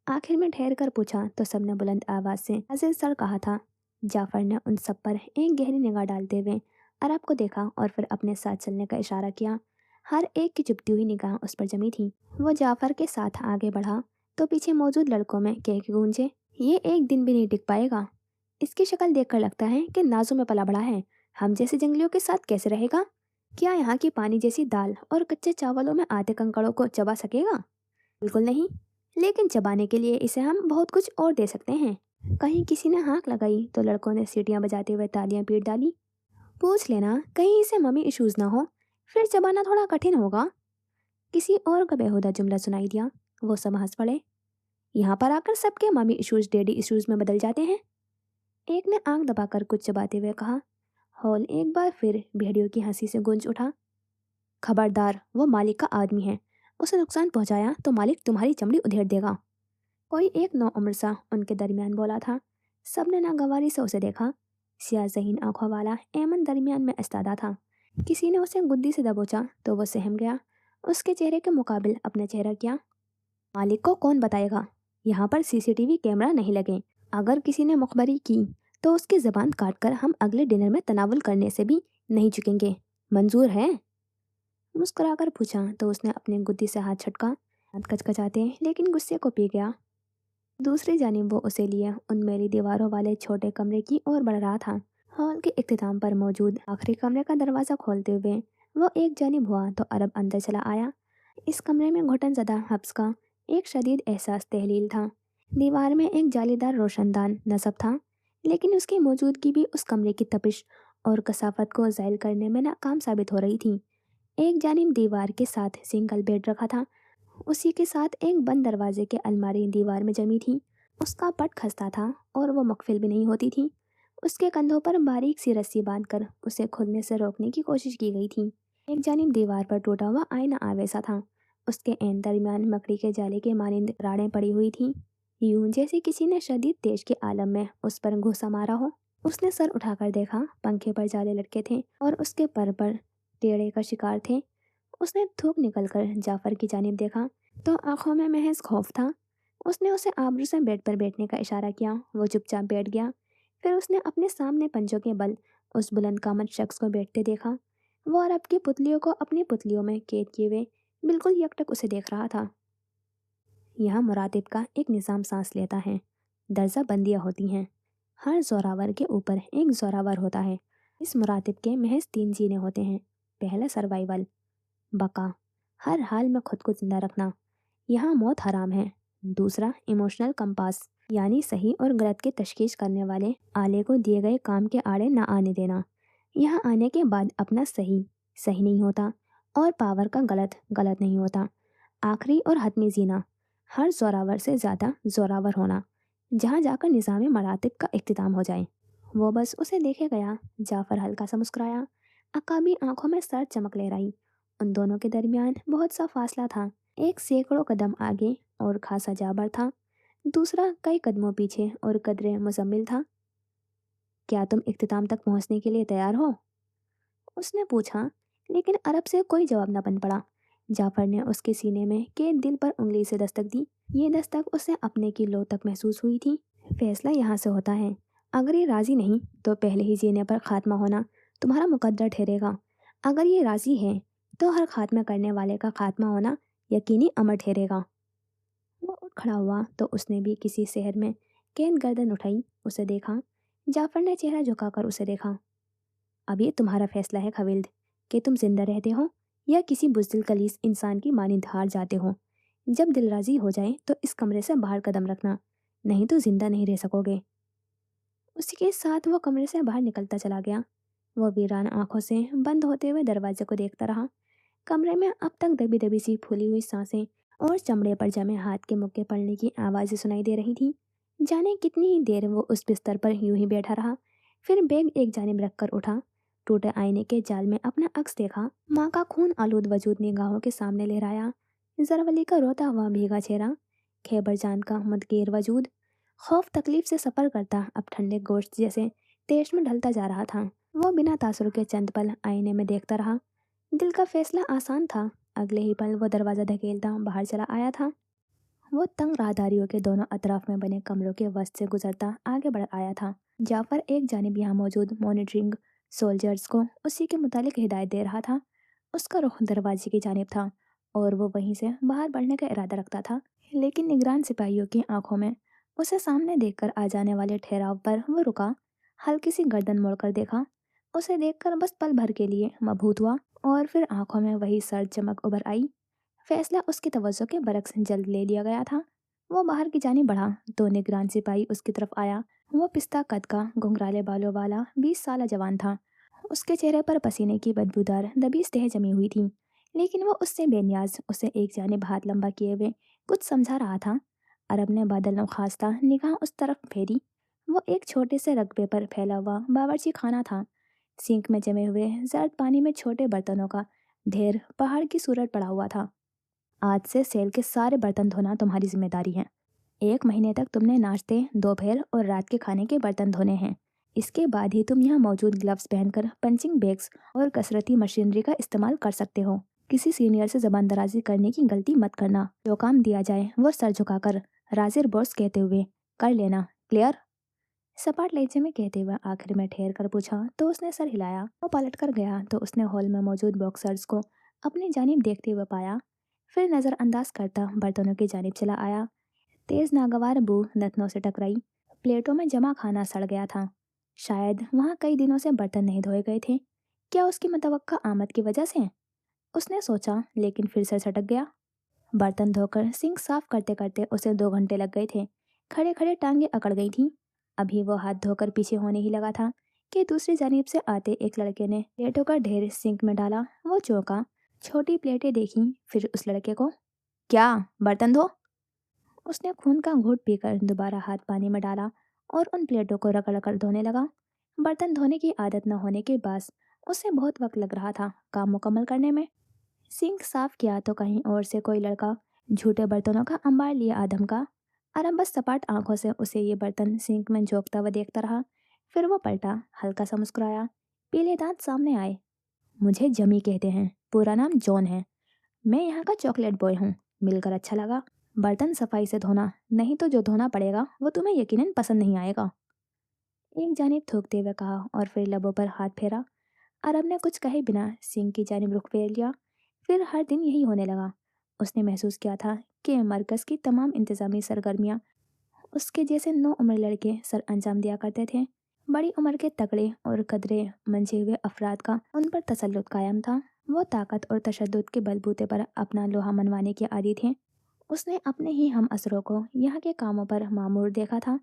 आखिर में ठहर कर पूछा तो सबने बुलंद आवाज से अजीज सर कहा था। जाफर ने उन सब पर एक गहरी निगाह डालते हुए अरब को देखा और फिर अपने साथ चलने का इशारा किया। हर एक की चुभती हुई निगाह उस पर जमी थी। वो जाफर के साथ आगे बढ़ा तो पीछे मौजूद लड़कों में कह के गूंजे, ये एक दिन भी नहीं टिक पाएगा। इसकी शक्ल देखकर लगता है कि नाजों में पला बड़ा है। हम जैसे जंगलियों के साथ कैसे रहेगा? क्या यहाँ की पानी जैसी दाल और कच्चे चावलों में आधे कंकड़ों को चबा सकेगा? बिल्कुल नहीं, लेकिन चबाने के लिए इसे हम बहुत कुछ और दे सकते हैं। कहीं किसी ने हाँक लगाई तो लड़कों ने सीटियां बजाते हुए तालियां पीट डाली। पूछ लेना कहीं इसे मम्मी इश्यूज ना हो, फिर चबाना थोड़ा कठिन होगा। किसी और का बेहुदा जुमला सुनाई दिया। वो सब हंस पड़े। यहाँ पर आकर सबके मम्मी इश्यूज डैडी इश्यूज में बदल जाते हैं। एक ने आंख दबाकर कुछ चबाते हुए कहा। हॉल एक बार फिर भेड़ियों की हंसी से गूंज उठा। खबरदार, वो मालिक का आदमी है। उसे नुकसान पहुंचाया तो मालिक तुम्हारी चमड़ी उधेड़ देगा। कोई एक नौउम्र सा उनके दरमियान बोला था। सबने नागवारी से उसे देखा। सियाह ज़हीन आंखों वाला एमन दरमियान में इस्तादा था। किसी ने उसे गुद्दी से दबोचा तो वो सहम गया। उसके चेहरे के मुकाबिल अपने चेहरा किया। मालिक को कौन बताएगा? यहाँ पर सीसीटीवी कैमरा नहीं लगे। अगर किसी ने मुखबरी की तो उसकी ज़बान काटकर हम अगले डिनर में तनावुल करने से भी नहीं चुकेंगे। मंजूर है? मुस्कुराकर पूछा तो उसने अपनी गुद्दी से हाथ छटका। हाथ कचकचाते लेकिन गुस्से को पी गया। दूसरी जानिब वो उसे लिए उन मेरी दीवारों वाले छोटे कमरे की ओर बढ़ रहा था। हॉल के इख्तिताम पर मौजूद आखिरी कमरे का दरवाज़ा खोलते हुए वो एक जानिब हुआ तो अरब अंदर चला आया। इस कमरे में घुटन ज़दा हब्स का एक शदीद एहसास तहलील था। दीवार में एक जालीदार रोशनदान नस्ब था, लेकिन उसकी मौजूदगी भी उस कमरे की तपिश और कसाफत को ज़ायल करने में नाकाम साबित हो रही थी। एक जानिब दीवार के साथ सिंगल बेड रखा था, उसी के साथ एक बंद दरवाजे की अलमारी दीवार में जमी थी। उसका पट खस्ता था और वो मुकफिल भी नहीं होती थी। उसके कंधों पर बारीक सी रस्सी बांधकर उसे खुलने से रोकने की कोशिश की गई थी। एक जानिब दीवार पर टूटा हुआ आईना आवेसा था। उसके एन दरमियान मकड़ी के जाले के मानिंद राड़ें पड़ी हुई थीं, यूं जैसे किसी ने शदीद तेज के आलम में उस पर घुसा मारा हो। उसने सर उठाकर देखा, पंखे पर जाले लटके थे और उसके पर टेढ़े का शिकार थे। उसने थूक निकलकर जाफर की जानिब देखा तो आंखों में महज खौफ था। उसने उसे आबरू से बेड पर बैठने का इशारा किया। वो चुपचाप बैठ गया। फिर उसने अपने सामने पंजों के बल उस बुलंद कामत शख्स को बैठते देखा। वो अरब की पुतलियों को अपनी पुतलियों में कैद किए हुए बिल्कुल यकटक उसे देख रहा था। यहाँ मुरातिब का एक निज़ाम सांस लेता है। दर्जा बंदियाँ होती हैं। हर जोरावर के ऊपर एक जोरावर होता है। इस मुरातिब के महज तीन जीने होते हैं। पहला सर्वाइवल, बका, हर हाल में खुद को जिंदा रखना, यहाँ मौत हराम है। दूसरा इमोशनल कंपास, यानी सही और गलत की तशखीस करने वाले आले को दिए गए काम के आड़े ना आने देना। यहाँ आने के बाद अपना सही सही नहीं होता और पावर का गलत गलत नहीं होता। आखिरी और हतमी जीना, हर जोरावर से ज़्यादा जोरावर होना, जहाँ जाकर निज़ाम मरातिब का इख्तिताम हो जाए। वो बस उसे देखे गया। जाफर हल्का सा मुस्कुराया। अकाबी आंखों में सर चमक ले रही। उन दोनों के दरमियान बहुत सा फासला था। एक सैकड़ों कदम आगे और खासा जाबर था, दूसरा कई कदमों पीछे और कदरे मुजम्मिल था। क्या तुम इख्तिताम तक पहुंचने के लिए तैयार हो? उसने पूछा, लेकिन अरब से कोई जवाब न बन पड़ा। जाफर ने उसके सीने में के दिल पर उंगली से दस्तक दी। ये दस्तक उसे अपने की लो तक महसूस हुई थी। फैसला यहाँ से होता है। अगर ये राजी नहीं तो पहले ही जीने पर खात्मा होना तुम्हारा मुकद्दर ठहरेगा। अगर ये राजी है तो हर खात्मा करने वाले का खात्मा होना यकीनी अमर ठहरेगा। वो उठ खड़ा हुआ तो उसने भी किसी शहर में कैद गर्दन उठाई, उसे देखा। जाफर ने चेहरा झुकाकर उसे देखा। अब ये तुम्हारा फैसला है खविल्द, कि तुम जिंदा रहते हो या किसी बुज़दिल कलीस इंसान की मानिंद हार जाते हो। जब दिल राजी हो जाए तो इस कमरे से बाहर कदम रखना, नहीं तो जिंदा नहीं रह सकोगे। उसी के साथ वो कमरे से बाहर निकलता चला गया। वो वीरान आंखों से बंद होते हुए दरवाजे को देखता रहा। कमरे में अब तक दबी दबी सी फूली हुई सांसें और चमड़े पर जमे हाथ के मुक्के पड़ने की आवाज़ें सुनाई दे रही थीं। जाने कितनी ही देर वो उस बिस्तर पर यूं ही बैठा रहा। फिर बैग एक जानिब रखकर उठा। टूटे आईने के जाल में अपना अक्स देखा। माँ का खून आलूद वजूद निगाहों के सामने लहराया। जरवली का रोता हुआ भीगा चेहरा, खैबर जान का मुदगेर वजूद, खौफ तकलीफ से सफ़र करता अब ठंडे गोश्त जैसे तेज में ढलता जा रहा था। वो बिना तासुर के चंद पल आईने में देखता रहा। दिल का फैसला आसान था। अगले ही पल वो दरवाज़ा धकेलता बाहर चला आया था। वो तंग राहदारियों के दोनों अतराफ में बने कमरों के वस्त से गुजरता आगे बढ़ आया था। जाफर एक जानिब यहाँ मौजूद मॉनिटरिंग सोल्जर्स को उसी के मुतालिक हिदायत दे रहा था। उसका रुख दरवाजे की जानिब था और वो वहीं से बाहर बढ़ने का इरादा रखता था, लेकिन निगरान सिपाहियों की आंखों में उसे सामने देखकर आ जाने वाले ठहराव पर वो रुका। हल्की सी गर्दन मोड़कर देखा। उसे देखकर बस पल भर के लिए मबहूत हुआ और फिर आंखों में वही सर्द चमक उभर आई। फैसला उसकी तवज्जो के बरक्स जल्द ले लिया गया था। वो बाहर की जानिब बढ़ा तो निगरान सिपाही उसकी तरफ आया। वो पिस्ता कद का घुंघराले बालों वाला 20 साल जवान था। उसके चेहरे पर पसीने की बदबूदार दबीज तह जमी हुई थी, लेकिन वो उससे बेनियाज उसे एक जानिब हाथ लंबा किए हुए कुछ समझा रहा था। अरब ने बादल नखास्ता निगाह उस तरफ फेरी। वो एक छोटे से रकबे पर फैला हुआ बावर्ची खाना था। सिंक में जमे हुए जर्द पानी में छोटे बर्तनों का ढेर पहाड़ की सूरत पड़ा हुआ था। आज से सेल के सारे बर्तन धोना तुम्हारी जिम्मेदारी है। 1 महीने तक तुमने नाश्ते, दोपहर और रात के खाने के बर्तन धोने हैं। इसके बाद ही तुम यहाँ मौजूद ग्लव्स पहनकर पंचिंग बैग्स और कसरती मशीनरी का इस्तेमाल कर सकते हो। किसी सीनियर से जबान दराजी करने की गलती मत करना। जो काम दिया जाए वो सर झुकाकर राजिर बोर्स कहते हुए कर लेना। क्लियर? सपाट लहजे में कहते हुए आखिर में ठहर कर पूछा तो उसने सर हिलाया। वो पलट कर गया तो उसने हॉल में मौजूद बॉक्सर्स को अपनी जानिब देखते हुए पाया। फिर नज़रअंदाज करता बर्तनों की जानिब चला आया। तेज नागवार बू नथनों से टकराई। प्लेटों में जमा खाना सड़ गया था। शायद वहाँ कई दिनों से बर्तन नहीं धोए गए थे। क्या उसकी मुतवक्का आमद की वजह से? उसने सोचा, लेकिन फिर से सटक गया। बर्तन धोकर सिंक साफ करते करते उसे 2 घंटे लग गए थे। खड़े खड़े टांगे अकड़ गई थीं। अभी वो हाथ धोकर पीछे होने ही लगा था कि दूसरी जानिब से आते एक लड़के ने प्लेटों का ढेर सिंक में डाला। वो चौंका, छोटी प्लेटें देखी, फिर उस लड़के को। क्या? बर्तन धो? उसने खून का घूंट पीकर दोबारा हाथ पानी में डाला और उन प्लेटों को रगड़ कर धोने लगा। बर्तन धोने की आदत न होने के बाद उसे बहुत वक्त लग रहा था काम मुकम्मल करने में। सिंक साफ किया तो कहीं और से कोई लड़का झूठे बर्तनों का अंबार लिए आदम का। आराम बस सपाट आंखों से उसे ये बर्तन सिंक में झोंकता हुआ देखता रहा। फिर वो पलटा, हल्का सा मुस्कुराया, पीले दांत सामने आए। मुझे जमी कहते हैं, पूरा नाम जॉन है। मैं यहाँ का चॉकलेट बॉय हूँ। मिलकर अच्छा लगा। बर्तन सफाई से धोना, नहीं तो जो धोना पड़ेगा वो तुम्हें यकीनन पसंद नहीं आएगा। एक जानिब थूकते हुए कहा और फिर लबों पर हाथ फेरा। अरब ने कुछ कहे बिना सिंह की जानिब रुख फेर लिया। फिर हर दिन यही होने लगा। उसने महसूस किया था कि मरकज़ की तमाम इंतज़ामी सरगर्मियाँ उसके जैसे 9 उम्र लड़के सर अंजाम दिया करते थे। बड़ी उम्र के तगड़े और कदरे मंझे हुए अफराद का उन पर तसल्लुत कायम था। वो ताकत और तशद्दुद के बलबूते पर अपना लोहा मनवाने के आदी थे। उसने अपने ही हम असरों को यहाँ के कामों पर मामूर देखा था।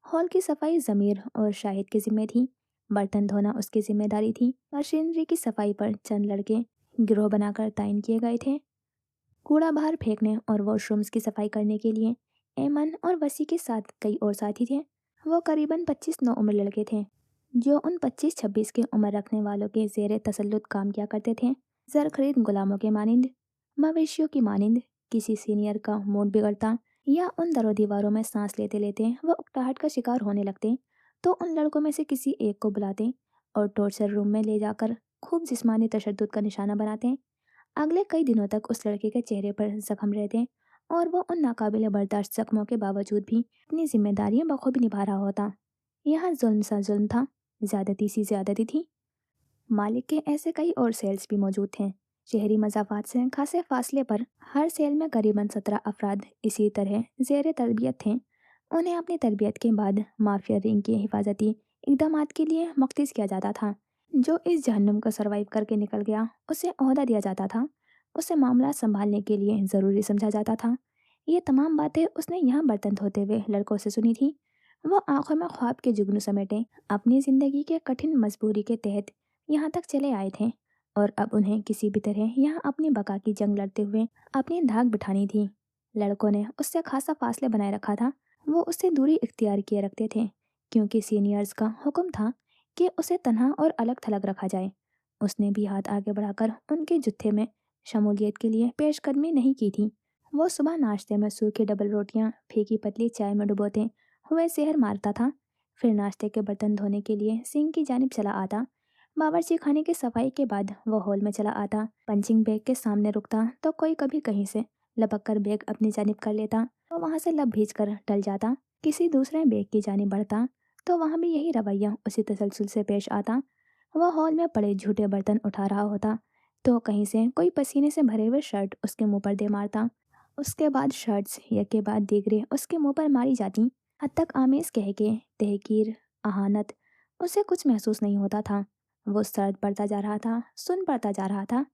हॉल की सफाई ज़मीर और शाहिद की जिम्मे थी। बर्तन धोना उसकी जिम्मेदारी थी। मशीनरी की सफाई पर चंद लड़के गिरोह बनाकर तैन किए गए थे। कूड़ा बाहर फेंकने और वॉशरूम्स की सफाई करने के लिए एमन और वसी के साथ कई और साथी थे। वो करीबन 25 नौ उम्र लड़के थे जो उन 25-26 के उम्र रखने वालों के जेर तसल्लुत काम किया करते थे। जर खरीद गुलामों के मानिंद, मवेशियों की मानिंद। किसी सीनियर का मूड बिगड़ता या उन दरों दीवारों में सांस लेते लेते वो उकताहट का शिकार होने लगते तो उन लड़कों में से किसी एक को बुलाते और टॉर्चर रूम में ले जाकर खूब जिस्मानी तशद्दुद का निशाना बनाते। अगले कई दिनों तक उस लड़के के चेहरे पर जख्म रहते और वो उन नाकाबिले बर्दाश्त जख्मों के बावजूद भी अपनी जिम्मेदारियां बखूबी निभा रहा होता। यहाँ जुल्म सा जुल्म था, ज्यादती सी ज्यादती थी। मालिक के ऐसे कई और सेल्स भी मौजूद थे। शहरी मजाफात से खासे फासले पर हर सेल में करीबन 17 अफराद इसी तरह जेर तरबियत थे। उन्हें अपनी तरबियत के बाद माफिया रिंग की हिफाजती इकदाम के लिए मुख्तिस किया जाता था। जो इस जहन्नुम को सरवाइव करके निकल गया उसे ओहदा दिया जाता था। उसे मामला संभालने के लिए ज़रूरी समझा जाता था। ये तमाम बातें उसने यहाँ बर्तन धोते हुए लड़कों से सुनी थी। वो आंखों में ख्वाब के जुगनू समेटे अपनी ज़िंदगी के कठिन मजबूरी के तहत यहाँ तक चले आए थे और अब उन्हें किसी भी तरह यहाँ अपनी बका की जंग लड़ते हुए अपनी धाक बिठानी थी। लड़कों ने उससे खासा फासले बनाए रखा था। वो उससे दूरी इख्तियार किए रखते थे क्योंकि सीनियर्स का हुक्म था कि उसे तन्हा और अलग थलग रखा जाए। उसने भी हाथ आगे बढ़ाकर उनके जुत्थे में शमूलियत के लिए पेशकदमी नहीं की थी। वो सुबह नाश्ते में सूखी डबल रोटियां फीकी पतली चाय में डुबोते हुए सेहर मारता था। फिर नाश्ते के बर्तन धोने के लिए सिंक की जानिब चला आता। बावर्ची खाने की सफाई के बाद वो हॉल में चला आता। पंचिंग बैग के सामने रुकता तो कोई कभी कहीं से लपक कर बैग अपनी जानिब कर लेता तो वहाँ से लब भीज कर टल जाता। किसी दूसरे बैग की जानिब बढ़ता तो वहाँ भी यही रवैया उसी तसलसल से पेश आता। वह हॉल में पड़े झूठे बर्तन उठा रहा होता तो कहीं से कोई पसीने से भरे हुए शर्ट उसके मुंह पर दे मारता। उसके बाद शर्ट्स एक के बाद दीगरे उसके मुंह पर मारी जाती। हद तक आमेज कह के तहकीर, अहानत, उसे कुछ महसूस नहीं होता था। वो सर्द पड़ता जा रहा था, सुन पड़ता जा रहा था।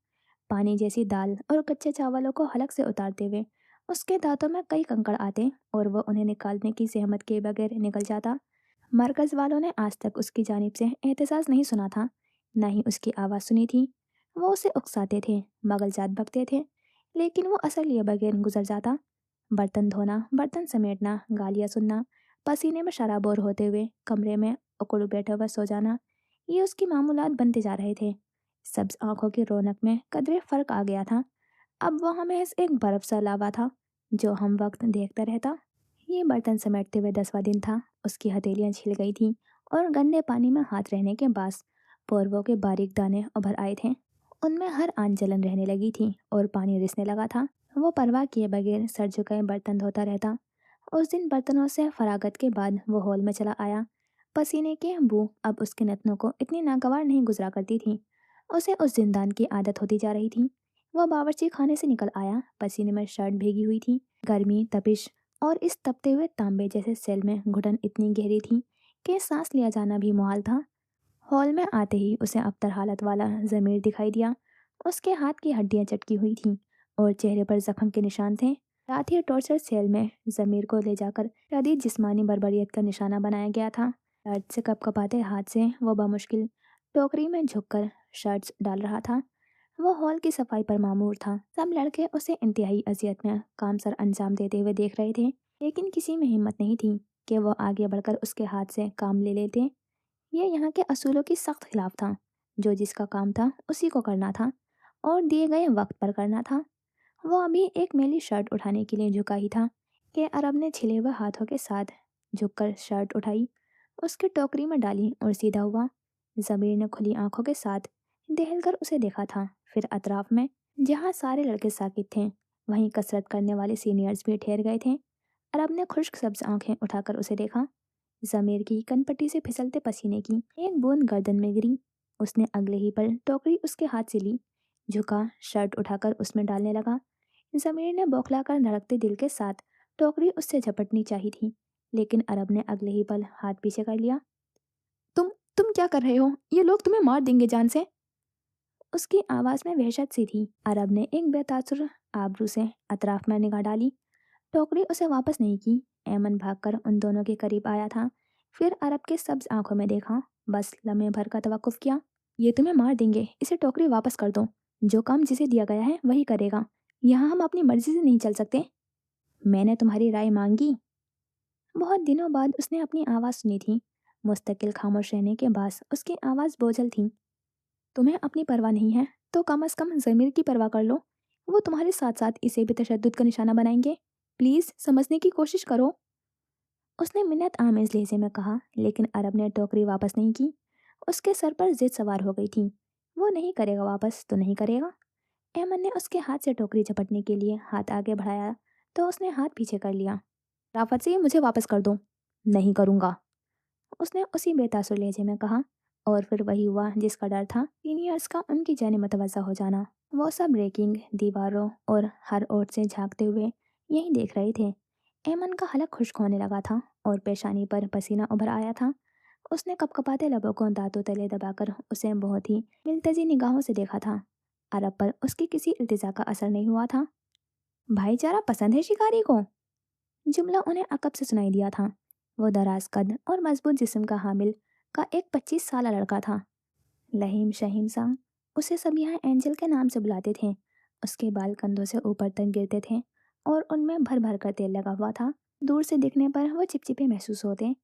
पानी जैसी दाल और कच्चे चावलों को हलक से उतारते हुए उसके दांतों में कई कंकड़ आते और वह उन्हें निकालने की सहमत के बगैर निकल जाता। मरकज़ वालों ने आज तक उसकी जानिब से एहतसास नहीं सुना था, न ही उसकी आवाज़ सुनी थी। वो उसे उकसाते थे, मगलजात बकते थे, लेकिन वो असर लिए बगैर गुजर जाता। बर्तन धोना, बर्तन समेटना, गालियाँ सुनना, पसीने में शराबोर होते हुए कमरे में उकड़ू बैठे हुए सो जाना, ये उसकी मामूलात बनते जा रहे थे। सब्ज आंखों की रौनक में कदरे फर्क आ गया था। अब वह महज एक बर्फ सा लावा था जो हम वक्त देखता रहता। ये बर्तन समेटते हुए 10वां दिन था। उसकी हथेलियां छिल गई थीं और गंदे पानी में हाथ रहने के बाद पोरवों के बारीक दाने उभर आए थे। उनमें हर आन जलन रहने लगी थी और पानी रिसने लगा था। वो परवाह किए बगैर सर झुकाए बर्तन धोता रहता। उस दिन बर्तनों से फरागत के बाद वो हॉल में चला आया। पसीने की बू अब उसके नथनों को इतनी नागवार नहीं गुजरा करती थी। उसे उस जिंदान की आदत होती जा रही थी। वह बावर्ची खाने से निकल आया, पसीने में शर्ट भीगी हुई थी। गर्मी, तपिश और इस तपते हुए तांबे जैसे सेल में घुटन इतनी गहरी थी कि सांस लिया जाना भी मुहाल था। हॉल में आते ही उसे अबतर हालत वाला ज़मीर दिखाई दिया। उसके हाथ की हड्डियां चटकी हुई थीं और चेहरे पर जख्म के निशान थे। रात ही टॉर्चर सेल में ज़मीर को ले जाकर शदीद जिस्मानी बर्बरियत का निशाना बनाया गया था। दर्द से कपकपाते हाथ से वो बमुश्किल टोकरी में झुककर शर्ट्स डाल रहा था। वो हॉल की सफाई पर मामूर था। सब लड़के उसे इंतहाई अजियत में काम सर अंजाम देते हुए देख रहे थे, लेकिन किसी में हिम्मत नहीं थी कि वो आगे बढ़कर उसके हाथ से काम ले लेते। ये यहाँ के असूलों की सख्त खिलाफ था। जो जिसका काम था उसी को करना था और दिए गए वक्त पर करना था। वो अभी एक मैली शर्ट उठाने के लिए झुका ही था कि अरब ने छिले हुए हाथों के साथ झुककर शर्ट उठाई, उसकी टोकरी में डाली और सीधा हुआ। जमीर ने खुली आंखों के साथ दहल कर उसे देखा था। फिर अतराफ में जहाँ सारे लड़के साकित थे, वहीं कसरत करने वाले सीनियर्स भी ठहर गए थे। अरब ने खुश्क सब्ज आंखें उठाकर उसे देखा। जमीर की कनपट्टी से फिसलते पसीने की एक बूंद गर्दन में गिरी। उसने अगले ही पल टोकरी उसके हाथ से ली, झुका, शर्ट उठाकर उसमें डालने लगा। जमीर ने बौखलाकर धड़कते दिल के साथ टोकरी उससे झपटनी चाहिए थी, लेकिन अरब ने अगले ही पल हाथ पीछे कर लिया। तुम क्या कर रहे हो? ये लोग तुम्हें मार देंगे जान से। उसकी आवाज़ में वहशत सी थी। अरब ने एक बेतासुर आबरू से अतराफ में निगाह डाली। टोकरी उसे वापस नहीं की। ऐमन भागकर उन दोनों के करीब आया था। फिर अरब के सब्ज आंखों में देखा, बस लम्हे भर का तवक्कुफ किया। ये तुम्हें मार देंगे, इसे टोकरी वापस कर दो। जो काम जिसे दिया गया है वही करेगा। यहाँ हम अपनी मर्जी से नहीं चल सकते। मैंने तुम्हारी राय मांगी। बहुत दिनों बाद उसने अपनी आवाज़ सुनी थी। मुस्तकिल खामोश रहने के बाद उसकी आवाज़ बोझल थी। तुम्हें अपनी परवाह नहीं है तो कम अज़ कम ज़मीर की परवाह कर लो। वो तुम्हारे साथ साथ इसे भी तशद्दुद का निशाना बनाएंगे। प्लीज़ समझने की कोशिश करो। उसने मिन्नत आमेज लहजे में कहा, लेकिन अरब ने टोकरी वापस नहीं की। उसके सर पर जिद सवार हो गई थी। वो नहीं करेगा वापस तो नहीं करेगा। एमन ने उसके हाथ से टोकरी झपटने के लिए हाथ आगे बढ़ाया तो उसने हाथ पीछे कर लिया। राफत से मुझे वापस कर दो। नहीं करूँगा, उसने उसी बेतासुर लहजे में कहा। और फिर वही हुआ जिसका डर था, सीनियर्स का उनकी जाने मतवज़ा हो जाना। वो सब रेकिंग दीवारों और हर ओर से झांकते हुए यही देख रहे थे। एमन का हलक खुश्क होने लगा था और पेशानी पर पसीना उभर आया था। उसने कपकपाते लबों को दांतों तले दबाकर उसे बहुत ही मिलतजी निगाहों से देखा था। अरब पर उसकी किसी इल्तिजा का असर नहीं हुआ था। भाईचारा पसंद है शिकारी को, जुमला उन्हें अकब से सुनाई दिया था। वो दराज कद और मजबूत जिस्म का हामिल का एक 25 साल लड़का था। लहीम शहीम सा। उसे सब यहाँ एंजल के नाम से बुलाते थे। उसके बाल कंधों से ऊपर तक गिरते थे और उनमें भर भर कर तेल लगा हुआ था। दूर से दिखने पर वो चिपचिपे महसूस होते।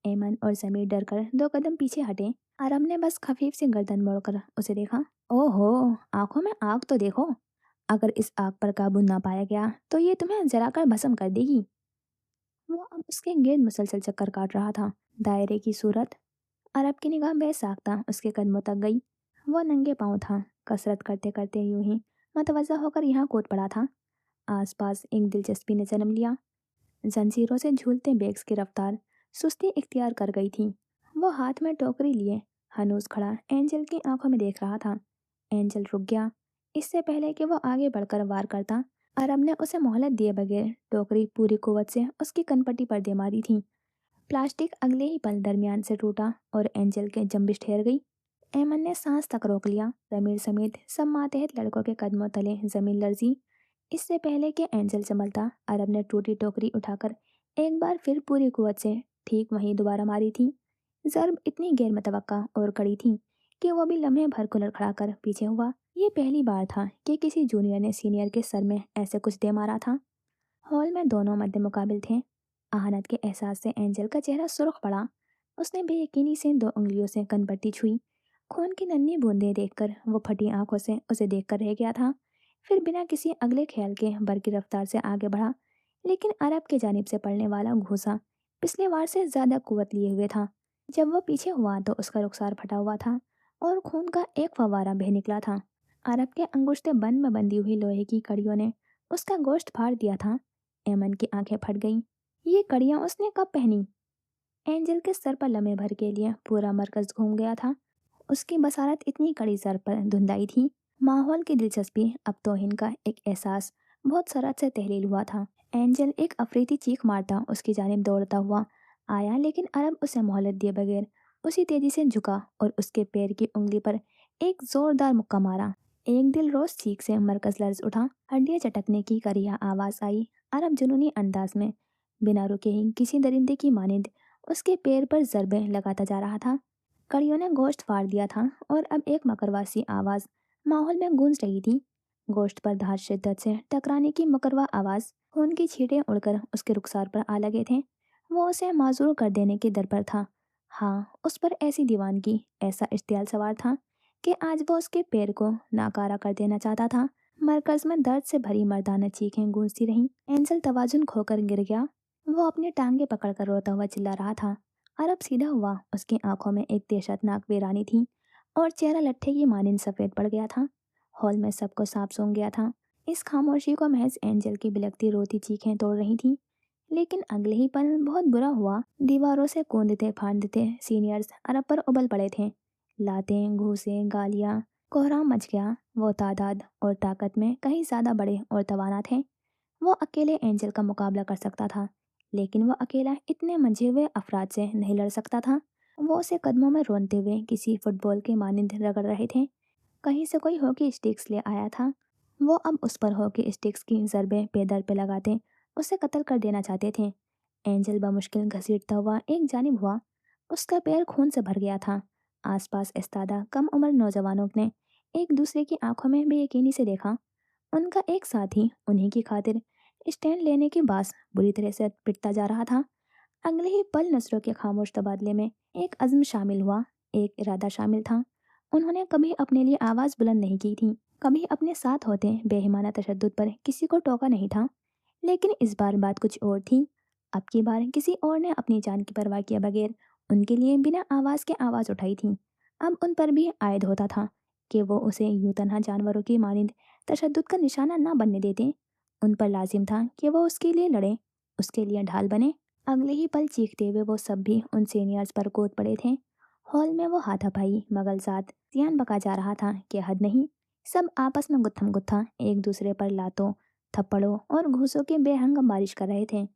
एमन और जमीर डर कर 2 कदम पीछे हटे। आरब ने बस खफीफ से गर्दन मोड़कर उसे देखा। ओहो, आंखों में आग तो देखो। अगर इस आग पर काबू ना पाया गया तो ये तुम्हें जलाकर भस्म कर देगी। वो अब उसके गिर्द मुसलसल चक्कर काट रहा था। दायरे की सूरत। अरब की निगाह बेसाख्ता उसके कदमों तक गई। वो नंगे पाँव था, कसरत करते करते यूं ही मतवज़ा होकर यहाँ कूद पड़ा था। आसपास एक दिलचस्पी ने जन्म लिया। जंजीरों से झूलते बैग्स की रफ्तार सुस्ती इख्तियार कर गई थी। वो हाथ में टोकरी लिए हनूस खड़ा एंजल की आंखों में देख रहा था। एंजल रुक गया। इससे पहले कि वो आगे बढ़कर वार करता, अरब ने उसे मोहलत दिए बगैर टोकरी पूरी कुव्वत से उसकी कनपट्टी पर दे मारी थी। प्लास्टिक अगले ही पल दरमियान से टूटा और एंजल के जंबिश ठहर गई। एमन ने सांस तक रोक लिया। जमीर समेत सब मातहत लड़कों के कदमों तले जमीन लर्जी। इससे पहले कि एंजल संभलता, अरब ने टूटी टोकरी उठाकर एक बार फिर पूरी कुव्वत से ठीक वहीं दोबारा मारी थी। ज़र्ब इतनी गैर मतवक्का और कड़ी थी कि वो भी लम्हे भर को लड़खड़ाकर पीछे हुआ। ये पहली बार था कि किसी जूनियर ने सीनियर के सर में ऐसे कुछ दे मारा था। हॉल में दोनों मद्दे मुकाबिल थे। आहनत के एहसास से एंजल का चेहरा सुर्ख पड़ा। उसने बेयकीनी से 2 उंगलियों से कनपट्टी छुई। खून की नन्ही बूंदें देखकर वो फटी आंखों से उसे देखकर रह गया था। फिर बिना किसी अगले ख्याल के बरकी रफ्तार से आगे बढ़ा, लेकिन अरब के जानिब से पड़ने वाला घूंसा पिछले वार से ज्यादा कुवत लिए हुए था। जब वो पीछे हुआ तो उसका रुखसार फटा हुआ था और खून का एक फवारा बह निकला था। अरब के अंगुश्ते बंद में बंधी हुई लोहे की कड़ियों ने उसका गोश्त फाड़ दिया था। एमन की आंखें फट गईं। ये कड़ियां उसने कब पहनी? एंजल के सर पर लम्हे भर के लिए पूरा मरकज घूम गया था। उसकी बसारत इतनी कड़ी सर पर धुंधाई थी। माहौल की दिलचस्पी अब तौहीन का एक एहसास बहुत सरत से तहलील हुआ था। एंजल एक अफरीती चीख मारता उसकी जानिब दौड़ता हुआ आया, लेकिन अरब उसे मोहलत दिए बगैर उसी तेजी से झुका और उसके पैर की उंगली पर एक जोरदार मुक्का मारा। एक दिल रोज चीख से मरकज लर्ज उठा, हड्डियां चटकने की करिया आवाज आई। अरब जुनूनी अंदाज में बिना रुके ही किसी दरिंदे की मानिंद उसके पैर पर जरबे लगाता जा रहा था। कड़ियों ने गोश्त फाड़ दिया था और अब एक मकरवासी आवाज माहौल में गूंज रही थी। गोश्त पर धार शिद्दत से टकराने की मकरवा आवाज, खून की छींटें उड़कर उसके रुखसार पर आ लगे थे। वो उसे माजूर कर देने के दर पर था। हाँ, उस पर ऐसी दीवानगी, ऐसा इश्तियाल सवार था कि आज वो उसके पैर को नाकारा कर देना चाहता था। मरकज में दर्द से भरी मर्दाना चीखें गूंजती रहीं। एंजल तवाजुन खोकर गिर गया। वो अपनी टांगे पकड़कर रोता हुआ चिल्ला रहा था। अरब सीधा हुआ, उसकी आंखों में एक दहशतनाक वीरानी थी और चेहरा लट्ठे की मानिंद सफेद पड़ गया था। हॉल में सबको सांप सूंघ गया था। इस खामोशी को महज एंजल की बिलखती रोती चीखें तोड़ रही थी। लेकिन अगले ही पल बहुत बुरा हुआ। दीवारों से कूदते फांदते सीनियर्स अरब पर उबल पड़े थे। लातें, घूंसे, गालियां, कोहराम मच गया। वो तादाद और ताकत में कहीं ज्यादा बड़े और तवाना थे। वो अकेले एंजल का मुकाबला कर सकता था, लेकिन वो अकेला इतने मंझे हुए अफराद से नहीं लड़ सकता था। वो उसे कदमों में रोनते हुए किसी फुटबॉल के मानिंद रगड़ रहे थे। कहीं से कोई हॉकी स्टिक्स ले आया था। वो अब उस पर हॉकी स्टिक्स की ज़रबें पेदर पे लगाते उसे कत्ल कर देना चाहते थे। एंजल बमुश्किल घसीटता हुआ एक जानिब हुआ। उसका पैर खून से भर गया था। आसपास इस्तादा कम उम्र नौजवानों ने एक दूसरे की आंखों में बेयकीनी से देखा। उनका एक साथी उन्हीं की खातिर स्टैंड लेने के बास बुरी तरह से पिटता जा रहा था। अगले ही पल नसरों के खामोश तबादले में एक अज़्म शामिल हुआ, एक इरादा शामिल था। उन्होंने कभी अपने लिए आवाज़ बुलंद नहीं की थी, कभी अपने साथ होते बेईमाना तशद्दुद पर किसी को टोका नहीं था। लेकिन इस बार बात कुछ और थी। अब की बार किसी और ने अपनी जान की परवाह किए बगैर उनके लिए बिना आवाज़ के आवाज़ उठाई थी। अब उन पर भी आयद होता था कि वो उसे यूं तन्हा जानवरों की मानिंद तशद्दुद का निशाना ना बनने देते। उन पर लाजिम था कि वो उसके लिए लड़े, उसके लिए ढाल बने। अगले ही पल चीखते हुए वो सब भी उन सीनियर्स पर कूद पड़े थे। हॉल में वो हाथापाई मगलजात सियान बका जा रहा था कि हद नहीं। सब आपस में गुत्थम गुत्था एक दूसरे पर लातों, थप्पड़ों और घूसों की बेहंगम बारिश कर रहे थे।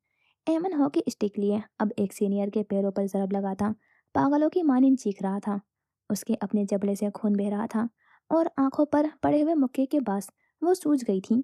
एमन हॉकी स्टिक लिए अब एक सीनियर के पैरों पर जरब लगाता पागलों की मानिंद चीख रहा था। उसके अपने जबड़े से खून बह रहा था और आंखों पर पड़े हुए मुक्के के पास वो सूज गई थी।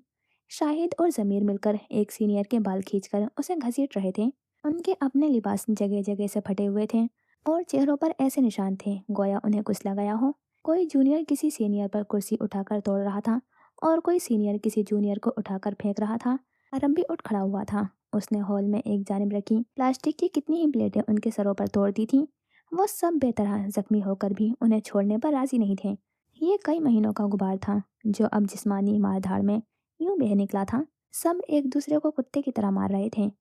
शाहिद और जमीर मिलकर एक सीनियर के बाल खींचकर उसे घसीट रहे थे। उनके अपने लिबास जगह जगह से फटे हुए थे और चेहरों पर ऐसे निशान थे गोया उन्हें कुछ लगाया हो। कोई जूनियर किसी सीनियर पर कुर्सी उठाकर तोड़ रहा था और कोई सीनियर किसी जूनियर को उठाकर फेंक रहा था। अरब भी उठ खड़ा हुआ था। उसने हॉल में एक जानिब रखी प्लास्टिक की कितनी ही प्लेटें उनके सरों पर तोड़ दी थीं। वो सब बेतरह जख्मी होकर भी उन्हें छोड़ने पर राजी नहीं थे। ये कई महीनों का गुबार था जो अब जिस्मानी मारधाड़ में यूं बह निकला था। सब एक दूसरे को कुत्ते की तरह मार रहे थे।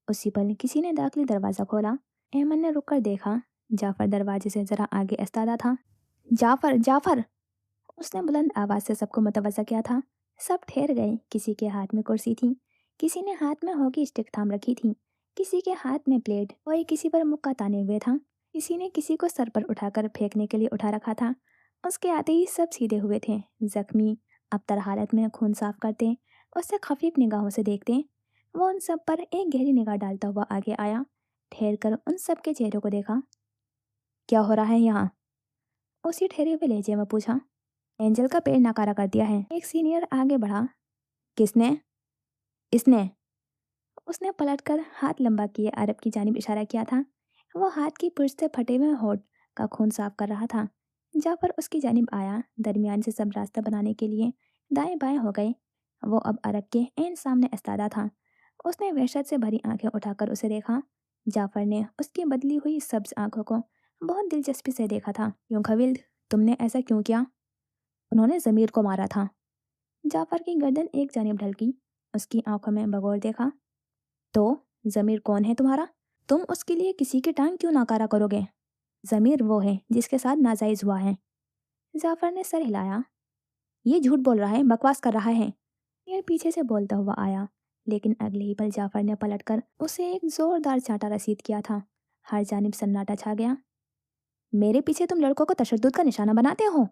उसी पल किसी ने दाखिली दरवाज़ा खोला। अहमद ने रुककर देखा। जाफर दरवाजे से जरा आगे इस्तादा था। जाफर, जाफर! उसने बुलंद आवाज से सबको मुतवज्जा किया था। सब ठहर गए। किसी के हाथ में कुर्सी थी, किसी ने हाथ में हॉकी स्टिक थाम रखी थी, किसी के हाथ में प्लेट, कोई किसी पर मुक्का ताने हुए था, किसी ने किसी को सर पर उठाकर फेंकने के लिए उठा रखा था। उसके आते ही सब सीधे हुए थे। जख्मी अबतर हालत में खून साफ करते, उसे खफीफ निगाहों से देखते। वो उन सब पर एक गहरी निगाह डालता हुआ आगे आया, ठहर कर उन सब के चेहरों को देखा। क्या हो रहा है यहाँ? उसी ठहरे हुए लहजे में पूछा। एंजल का पेड़ नकारा कर दिया है। एक सीनियर आगे बढ़ा। किसने? इसने। उसने पलटकर हाथ लंबा किए अरब की जानिब इशारा किया था। वो हाथ की पुर्ज से फटे हुए होठ का खून साफ कर रहा था। जाफर उसकी जानिब आया। दरमियान से सब रास्ता बनाने के लिए दाएं बाएं हो गए। वो अब अरब के ऐन सामने इस्तादा था। उसने वहशत से भरी आंखें उठाकर उसे देखा। जाफर ने उसकी बदली हुई सब्ज आंखों को बहुत दिलचस्पी से देखा था। यूं खविल्द, तुमने ऐसा क्यों किया? उन्होंने जमीर को मारा था। जाफर की गर्दन एक जानिब ढलकी। उसकी आंखों में बगौर देखा। तो जमीर कौन है तुम्हारा? तुम उसके लिए किसी की टांग क्यों नाकारा करोगे? जमीर वो है जिसके साथ नाजायज हुआ है। जाफर ने सर हिलाया। ये झूठ बोल रहा है, बकवास कर रहा है। ये पीछे से बोलता हुआ आया, लेकिन अगले ही पल जाफर ने पलटकर उसे एक जोरदार चांटा रसीद किया था। हर जानिब सन्नाटा छा गया। मेरे पीछे तुम लड़कों को तशद्दुद का निशाना बनाते हो?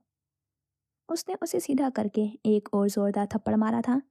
उसने उसे सीधा करके एक और जोरदार थप्पड़ मारा था।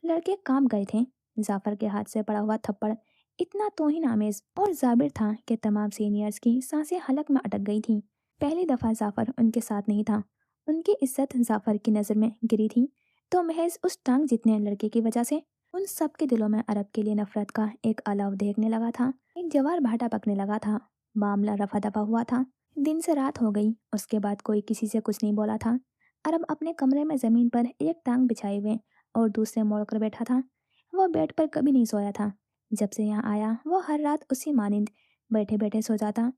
लड़के कांप गए थे। जाफर के हाथ से पड़ा हुआ थप्पड़ इतना तौहीन आमेज और जाबिर था कि तमाम सीनियर्स की सांसें हलक में अटक गई थीं। पहली दफ़ा जाफ़र उनके साथ नहीं था। उनकी इज्जत जाफ़र की नज़र में गिरी थी, तो महज उस टांग जितने लड़के की वजह से उन सब के दिलों में अरब के लिए नफरत का एक अलाव देखने लगा था। एक जवार भाटा पकने लगा था। मामला रफा दफा हुआ था। दिन से रात हो गई, उसके बाद कोई किसी से कुछ नहीं बोला था। अरब अपने कमरे में ज़मीन पर एक टांग बिछाए हुए और दूसरे मोड़ कर बैठा था। वो बेड पर कभी नहीं सोया था। जब से यहाँ आया वो हर रात उसी मानिंद बैठे बैठे सो जाता।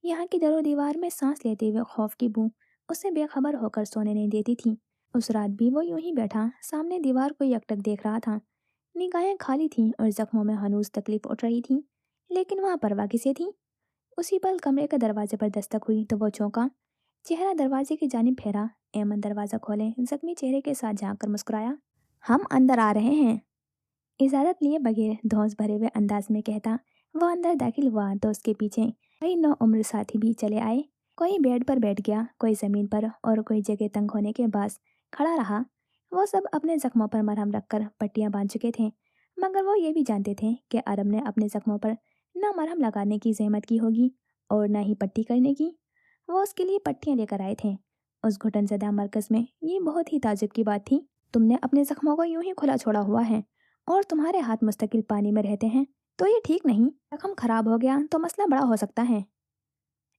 यहाँ की दरो दीवार में सांस लेते हुए खौफ की बू उसे बेखबर होकर सोने नहीं देती थी। उस रात भी वो यूं ही बैठा सामने दीवार को यकटक देख रहा था। निगाहें खाली थीं और जख्मों में हनूज तकलीफ उठ रही थी, लेकिन वहाँ परवाह किसे थी। उसी पल कमरे के दरवाजे पर दस्तक हुई तो वो चौंका। चेहरा दरवाजे की जानिब फेरा। एमन दरवाज़ा खोले जख्मी चेहरे के साथ झांक कर मुस्कुराया। हम अंदर आ रहे हैं। इजाज़त लिए बगैर धौंस भरे हुए अंदाज में कहता वो अंदर दाखिल हुआ तो उसके पीछे कई नौ उम्र साथी भी चले आए। कोई बेड पर बैठ गया, कोई ज़मीन पर और कोई जगह तंग होने के बाद खड़ा रहा। वो सब अपने जख्मों पर मरहम रखकर पट्टियां बांध चुके थे, मगर वो ये भी जानते थे कि अरब ने अपने जख्मों पर न मरहम लगाने की जहमत की होगी और न ही पट्टी करने की। वो उसके लिए पट्टियां लेकर आए थे। उस घुटनज़दा मरकज़ में ये बहुत ही ताजुब की बात थी। तुमने अपने जख्मों को यूं ही खुला छोड़ा हुआ है और तुम्हारे हाथ मुस्तकिल पानी में रहते हैं, तो ये ठीक नहीं। जख्म खराब हो गया तो मसला बड़ा हो सकता है।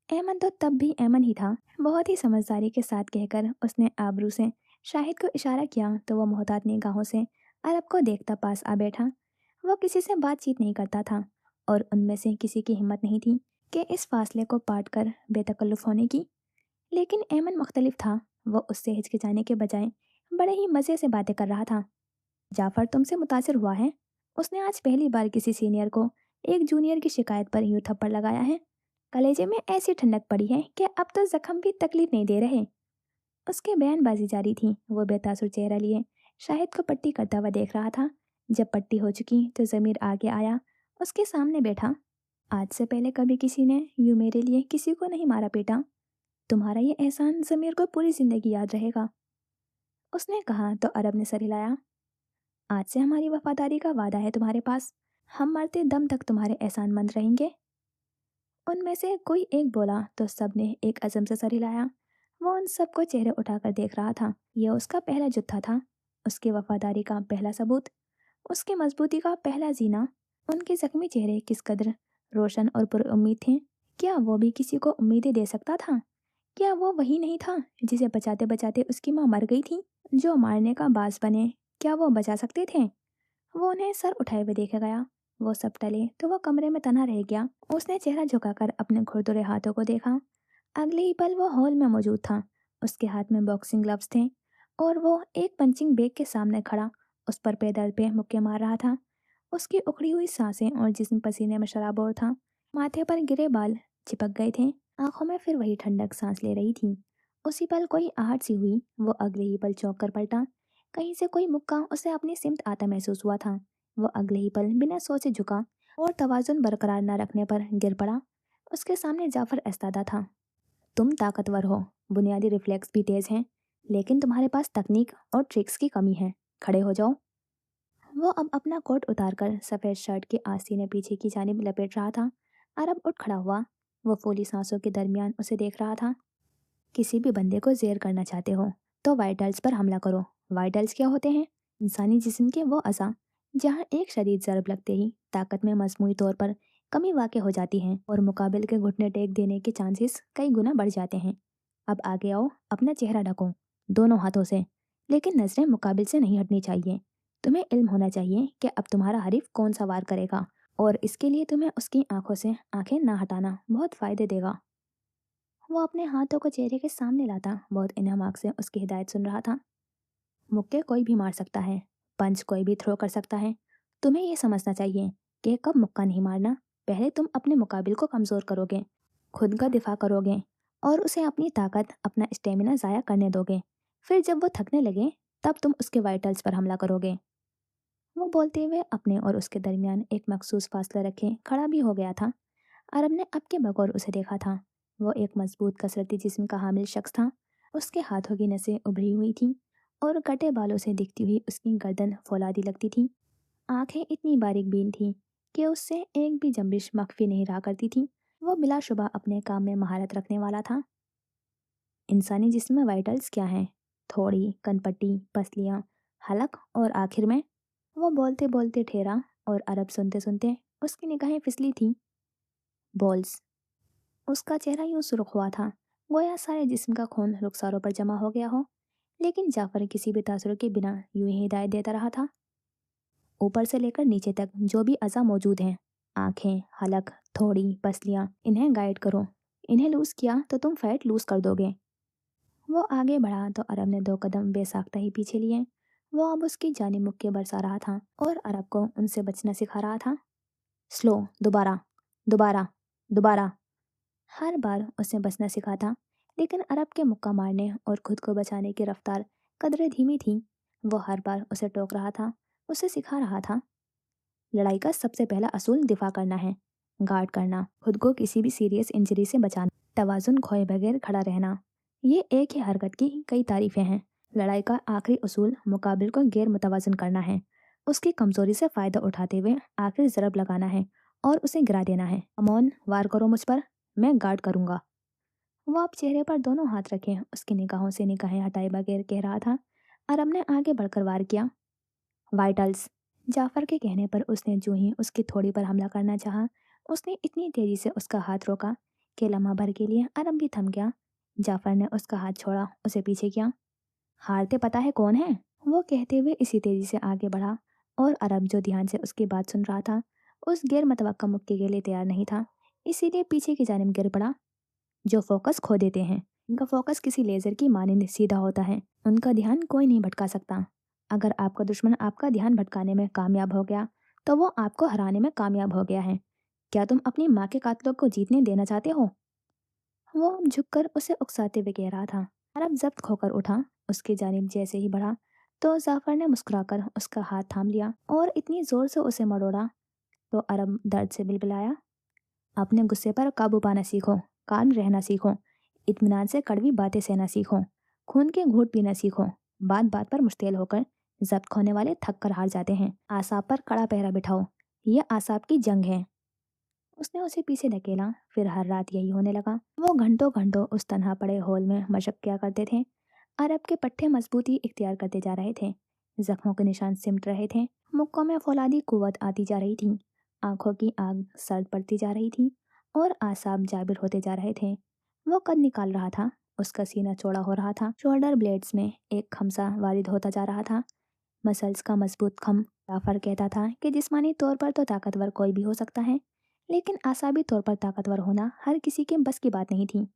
एमन तो तब भी एमन ही था। बहुत ही समझदारी के साथ कहकर उसने आबरू से शाहिद को इशारा किया तो वह मोहतात निगाहों से अरब को देखता पास आ बैठा। वो किसी से बातचीत नहीं करता था और उनमें से किसी की हिम्मत नहीं थी कि इस फासले को पाट कर बेतकल्लुफ़ होने की। लेकिन एमन मुख्तलिफ था। वो उससे हिचकिचाने के बजाय बड़े ही मज़े से बातें कर रहा था। जाफर तुमसे मुतासिर हुआ है। उसने आज पहली बार किसी सीनियर को एक जूनियर की शिकायत पर यूं थप्पड़ लगाया है। कलेजे में ऐसी ठंडक पड़ी है कि अब तो जख्म भी तकलीफ नहीं दे रहे। उसके बयानबाजी जारी थी। वो बेतासुर चेहरा लिए शाहिद को पट्टी करता हुआ देख रहा था। जब पट्टी हो चुकी तो जमीर आगे आया, उसके सामने बैठा। आज से पहले कभी किसी ने यूं मेरे लिए किसी को नहीं मारा पीटा। तुम्हारा ये एहसान जमीर को पूरी जिंदगी याद रहेगा। उसने कहा तो अरब ने सर हिलाया। आज से हमारी वफादारी का वादा है तुम्हारे पास। हम मरते दम तक तुम्हारे एहसानमंद रहेंगे। उनमें से कोई एक बोला तो सब ने एक अज़म से सर हिलाया। वो उन सबको चेहरे उठाकर देख रहा था। यह उसका पहला जुत्था था, उसकी वफादारी का पहला सबूत, उसकी मजबूती का पहला जीना। उनके जख्मी चेहरे किस कदर रोशन और पुरुम्मीद थे। क्या वो भी किसी को उम्मीदें दे सकता था? क्या वो वही नहीं था जिसे बचाते बचाते उसकी माँ मर गई थी? जो मारने का बाज बने, क्या वो बचा सकते थे? वो उन्हें सर उठाए हुए देखे गया। वो सब टले तो वो कमरे में तना रह गया। उसने चेहरा झुकाकर अपने खुरदुरे हाथों को देखा। अगले ही पल वो हॉल में मौजूद था। उसके हाथ में बॉक्सिंग ग्लव्स थे और वो एक पंचिंग बैग के सामने खड़ा उस पर पैदल पे मुक्के मार रहा था। उसकी उखड़ी हुई सांसें और जिस्म पसीने में शराबोर था। माथे पर गिरे बाल चिपक गए थे। आंखों में फिर वही ठंडक सांस ले रही थी। उसी पल कोई आहट सी हुई। वो अगले ही पल चौंक कर पलटा। कहीं से कोई मुक्का उसे अपनी सिमत आता महसूस हुआ था। वो अगले ही पल बिना सोचे झुका और तवाजुन बरकरार न रखने पर गिर पड़ा। उसके सामने जाफर एस्तादा था। तुम ताकतवर हो, बुनियादी रिफ्लेक्स भी तेज हैं, लेकिन तुम्हारे पास तकनीक और ट्रिक्स की कमी है। खड़े हो जाओ। वो अब अपना कोट उतारकर सफ़ेद शर्ट के आस्तीने पीछे की जानिब लपेट रहा था। अरब उठ खड़ा हुआ। वो फूली सांसों के दरमियान उसे देख रहा था। किसी भी बंदे को ज़ेर करना चाहते हो तो वाइटल्स पर हमला करो। वाइटल्स क्या होते हैं? इंसानी जिस्म के वो अज़ा जहाँ एक शदीद ज़रब लगते ही ताकत में मजमूई तौर पर कमी वाक़ हो जाती है और मुकाबिल के घुटने टेक देने के चांसेस कई गुना बढ़ जाते हैं। अब आगे आओ, अपना चेहरा ढको दोनों हाथों से, लेकिन नज़रें मुकाबिल से नहीं हटनी चाहिए। तुम्हें इल्म होना चाहिए कि अब तुम्हारा हरीफ कौन सा वार करेगा, और इसके लिए तुम्हें उसकी आंखों से आंखें ना हटाना बहुत फ़ायदे देगा। वो अपने हाथों को चेहरे के सामने लाता बहुत इन्हमाक से उसकी हिदायत सुन रहा था। मुक्के कोई भी मार सकता है, पंच कोई भी थ्रो कर सकता है। तुम्हें ये समझना चाहिए कि कब मुक्का नहीं मारना। पहले तुम अपने मुकाबिल को कमज़ोर करोगे, खुद का दिफा करोगे और उसे अपनी ताकत, अपना स्टेमिना ज़ाया करने दोगे। फिर जब वो थकने लगे तब तुम उसके वाइटल्स पर हमला करोगे। वो बोलते हुए अपने और उसके दरमियान एक मखसूस फासला रखे खड़ा भी हो गया था। अरब ने अब के बगौर उसे देखा था। वो एक मजबूत कसरती जिस्म का हामिल शख्स था। उसके हाथों की नसें उभरी हुई थीं और कटे बालों से दिखती हुई उसकी गर्दन फौलादी लगती थी। आंखें इतनी बारीक बीन थीं कि उससे एक भी जंबिश मख्फी नहीं रहा करती थी। वो बिलाशुबह अपने काम में महारत रखने वाला था। इंसानी जिस्म में वाइटल्स क्या हैं? थोड़ी, कनपट्टी, पसलियाँ, हलक और आखिर में। वो बोलते बोलते ठहरा और अरब सुनते सुनते उसकी निगाहें फिसली थीं। बॉल्स। उसका चेहरा यूं सुर्ख हुआ था, गोया सारे जिस्म का खून रुखसारों पर जमा हो गया हो। लेकिन जाफर किसी भी तासुर के बिना यूं ही हिदायत देता रहा था। ऊपर से लेकर नीचे तक जो भी अज़ा मौजूद हैं, आंखें, हलक, थोड़ी, पसलियाँ, इन्हें गाइड करो। इन्हें लूज किया तो तुम फैट लूज कर दोगे। वो आगे बढ़ा तो अरब ने 2 कदम बेसाख्ता ही पीछे लिए। वो अब उसकी जानिब मुक्के बरसा रहा था और अरब को उनसे बचना सिखा रहा था। स्लो, दोबारा, दोबारा, दोबारा। हर बार उसे बचना सिखाता, लेकिन अरब के मुक्का मारने और खुद को बचाने की रफ्तार कदरे धीमी थी। वो हर बार उसे टोक रहा था, उसे सिखा रहा था। लड़ाई का सबसे पहला असूल दिफा करना है, गार्ड करना, खुद को किसी भी सीरियस इंजरी से बचाना, तवाजुन खोए बगैर खड़ा रहना। ये एक ही हरकत की कई तारीफें हैं। लड़ाई का आखिरी उसूल मुकाबिल को गैर मुतवाजन करना है, उसकी कमजोरी से फ़ायदा उठाते हुए आखिर ज़रब लगाना है और उसे गिरा देना है। अमोन, वार करो मुझ पर, मैं गार्ड करूँगा। वो अब चेहरे पर दोनों हाथ रखे उसकी निगाहों से निगाहें हटाए बगैर कह रहा था। अरब ने आगे बढ़कर वार किया। वाइटल्स। जाफर के कहने पर उसने जो ही उसकी थोड़ी पर हमला करना चाहा, उसने इतनी तेजी से उसका हाथ रोका कि लम्हा भर के लिए अरब भी थम गया। जाफर ने उसका हाथ छोड़ा, उसे पीछे किया। हारते पता है कौन है? वो कहते हुए इसी तेजी से आगे बढ़ा और अरब जो ध्यान से उसकी बात सुन रहा था, उस गैर मतवक्का मुक्के के लिए तैयार नहीं था, इसीलिए पीछे की जानिब गिर पड़ा। जो फोकस खो देते हैं, इनका फोकस किसी लेजर की मानिंद सीधा होता है, उनका ध्यान कोई नहीं भटका सकता। अगर आपका दुश्मन आपका ध्यान भटकाने में कामयाब हो गया तो वो आपको हराने में कामयाब हो गया है। क्या तुम अपनी माँ के कातलों को जीतने देना चाहते हो? वो झुककर उसे उकसाते हुए कह रहा था। अरब जब्त खोकर उठा, उसकी जानिब जैसे ही बढ़ा तो जाफर ने मुस्कुराकर उसका हाथ थाम लिया और इतनी जोर से उसे मरोड़ा तो अरब दर्द से बिलबिलाया। अपने गुस्से पर काबू पाना सीखो, कान रहना सीखो, इत्मीनान से कड़वी बातें सहना सीखो, खून के घूंट पीना सीखो। बात बात पर मुश्तिल होकर जब्त खोने वाले थक कर हार जाते हैं। आसाब पर कड़ा पहरा बिठाओ, यह आसाब की जंग है। उसने उसे पीछे धकेला, फिर हर रात यही होने लगा। वो घंटों घंटों उस तन्हा पड़े हॉल में मशक किया करते थे। अरब के पट्टे मजबूती इख्तियार करते जा रहे थे, जख्मों के निशान सिमट रहे थे, मुक्कों में फौलादी कुव्वत आती जा रही थी, आंखों की आग सर्द पड़ती जा रही थी और आसाब जाबिर होते जा रहे थे। वो कद निकाल रहा था, उसका सीना चौड़ा हो रहा था, शोल्डर ब्लेड्स में एक खमसा वारिद होता जा रहा था, मसल्स का मजबूत खम। जाफर कहता था कि जिस्मानी तौर पर तो ताकतवर कोई भी हो सकता है, लेकिन आसाबी तौर पर ताकतवर होना हर किसी के बस की बात नहीं थी।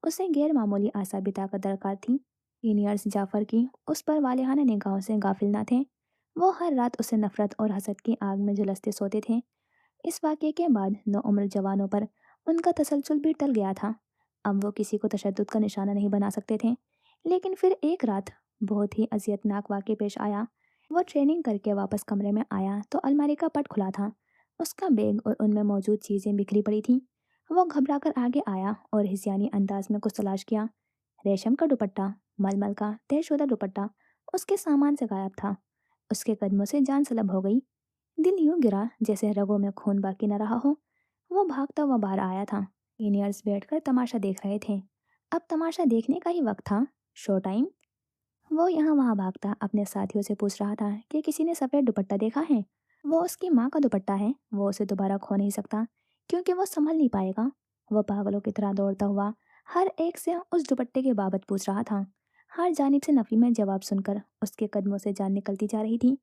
उसे गैर मामूली आसाबी ताकत दरकार थी। सीनियर्स जाफर की उस पर वालिहाना निगाहों से गाफिल ना थे। वो हर रात उसे नफरत और हसद की आग में झुलसते सोते थे। इस वाक़ये के बाद नौउम्र जवानों पर उनका तसलसल भी टल गया था। अब वो किसी को तशद्दुद का निशाना नहीं बना सकते थे। लेकिन फिर एक रात बहुत ही अजियतनाक वाक़या पेश आया। वो ट्रेनिंग करके वापस कमरे में आया तो अलमारी का पट खुला था। उसका बैग और उनमें मौजूद चीज़ें बिखरी पड़ी थीं। वो घबराकर आगे आया और हिसियानी अंदाज में कुछ तलाश किया। रेशम का दुपट्टा, मलमल का तहशुदा दुपट्टा उसके सामान से गायब था। उसके कदमों से जान सलब हो गई। दिल यूं गिरा जैसे रगों में खून बाकी न रहा हो। वो भागता हुआ बाहर आया था। सीनियर्स बैठकर तमाशा देख रहे थे। अब तमाशा देखने का ही वक्त था। Show time. वो यहाँ वहाँ भागता अपने साथियों से पूछ रहा था कि किसी ने सफ़ेद दुपट्टा देखा है। वो उसकी माँ का दुपट्टा है, वो उसे दोबारा खो नहीं सकता क्योंकि वो संभल नहीं पाएगा। वो पागलों की तरह दौड़ता हुआ हर एक से उस दुपट्टे के बाबत पूछ रहा था। हर जानिब से नफ़ी में जवाब सुनकर उसके कदमों से जान निकलती जा रही थी।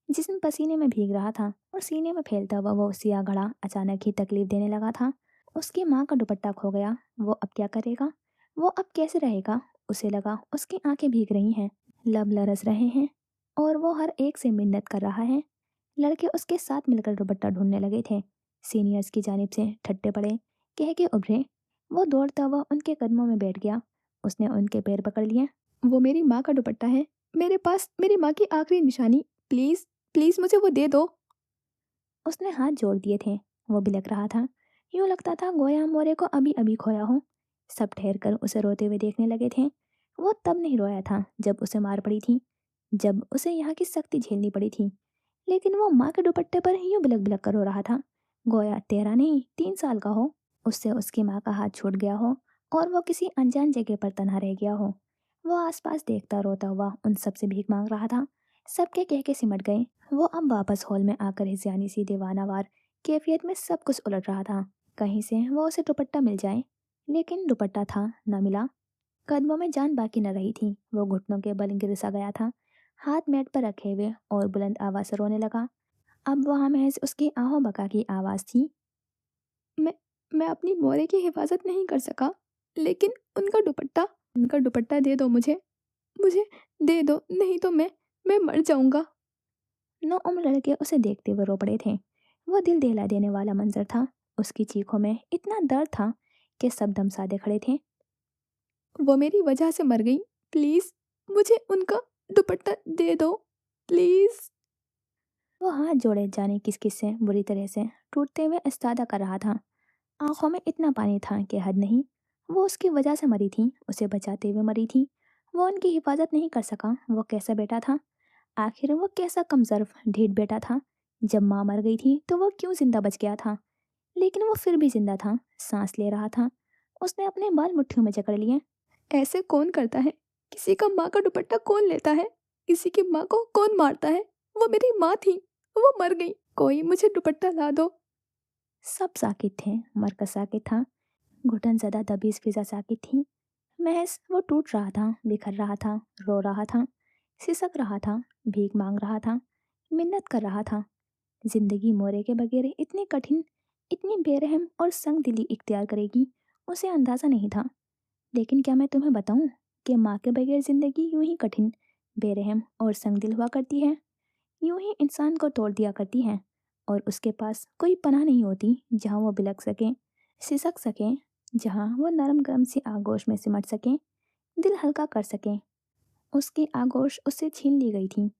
जिस्म पसीने में भीग रहा था और सीने में फैलता हुआ वो सिया घड़ा अचानक ही तकलीफ देने लगा था। उसकी माँ का दुपट्टा खो गया। वो अब क्या करेगा? वो अब कैसे रहेगा? उसे लगा उसकी आंखें भीग रही हैं, लब लरस रहे हैं और वो हर एक से मिन्नत कर रहा है। लड़के उसके साथ मिलकर दुपट्टा ढूंढने लगे थे। सीनियर्स की जानिब से ठट्टे पड़े, कह के उभरे। वो दौड़ता हुआ उनके कदमों में बैठ गया। उसने उनके पैर पकड़ लिए। वो मेरी माँ का दुपट्टा है, मेरे पास मेरी माँ की आखिरी निशानी, प्लीज़ प्लीज़ मुझे वो दे दो। उसने हाथ जोड़ दिए थे। वो बिलख रहा था, यूं लगता था गोया मोरे को अभी अभी खोया हो। सब ठहर कर उसे रोते हुए देखने लगे थे। वो तब नहीं रोया था जब उसे मार पड़ी थी, जब उसे यहाँ की सख्ती झेलनी पड़ी थी, लेकिन वो माँ के दुपट्टे पर यूं बिलख बिलख कर रो रहा था गोया 13 नहीं 3 साल का हो। उससे उसकी माँ का हाथ छूट गया हो और वो किसी अनजान जगह पर तन्हा रह गया हो। वो आसपास देखता रोता हुआ उन सब से भीख मांग रहा था। सबके कह के सिमट गए। वो अब वापस हॉल में आकर हिसियानी सी दीवानावार कैफियत में सब कुछ उलट रहा था। कहीं से वो उसे दुपट्टा मिल जाए, लेकिन दुपट्टा था न मिला। कदमों में जान बाकी न रही थी। वो घुटनों के बल गिर सा गया था, हाथ मैट पर रखे हुए, और बुलंद आवाज से रोने लगा। अब वहां महज उसकी आहों बका की आवाज थी। मैं मैं अपनी मोरे की हिफाजत नहीं कर सका, लेकिन उनका दुपट्टा दे दो मुझे। मुझे दे दो, नहीं तो मैं मर जाऊंगा। नौ उम्र लड़के उसे देखते हुए रो पड़े थे। वो दिल दहला देने वाला मंजर था। उसकी चीखों में इतना दर्द था कि सब दम साधे खड़े थे। वो मेरी वजह से मर गई, प्लीज मुझे उनका दुपट्टा दे दो, प्लीज। वो हाथ जोड़े जाने किस किस से बुरी तरह से टूटते हुए इस्तादा कर रहा था। आंखों में इतना पानी था कि हद नहीं। वो उसकी वजह से मरी थी, उसे बचाते हुए मरी थी। वो उनकी हिफाजत नहीं कर सका। वो कैसा बेटा था, आखिर वो कैसा कमजोर ढीठ बेटा था। जब माँ मर गई थी तो वो क्यों जिंदा बच गया था? लेकिन वो फिर भी जिंदा था, सांस ले रहा था। उसने अपने बाल मुट्ठियों में जकड़ लिए। ऐसे कौन करता है? किसी का माँ का दुपट्टा कौन लेता है? किसी की माँ को कौन मारता है? वो मेरी माँ थी, वो मर गई, कोई मुझे दुपट्टा ला दो। सब साकित थे, मरकज साकित था। घुटन ज़्यादा दबीज फिजा साकित थी। महज वो टूट रहा था, बिखर रहा था, रो रहा था, सिसक रहा था, भीख मांग रहा था, मिन्नत कर रहा था। जिंदगी मोरे के बगैर इतनी कठिन, इतनी बेरहम और संग दिली इख्तियार करेगी, उसे अंदाज़ा नहीं था। लेकिन क्या मैं तुम्हें बताऊं कि माँ के बगैर जिंदगी यूं ही कठिन, बेरहम और संगदिल हुआ करती है। यूं ही इंसान को तोड़ दिया करती है, और उसके पास कोई पनाह नहीं होती जहाँ वो बिलख सके, सिसक सके, जहाँ वो नरम गरम सी आगोश में सिमट सके, दिल हल्का कर सके। उसकी आगोश उससे छीन ली गई थी,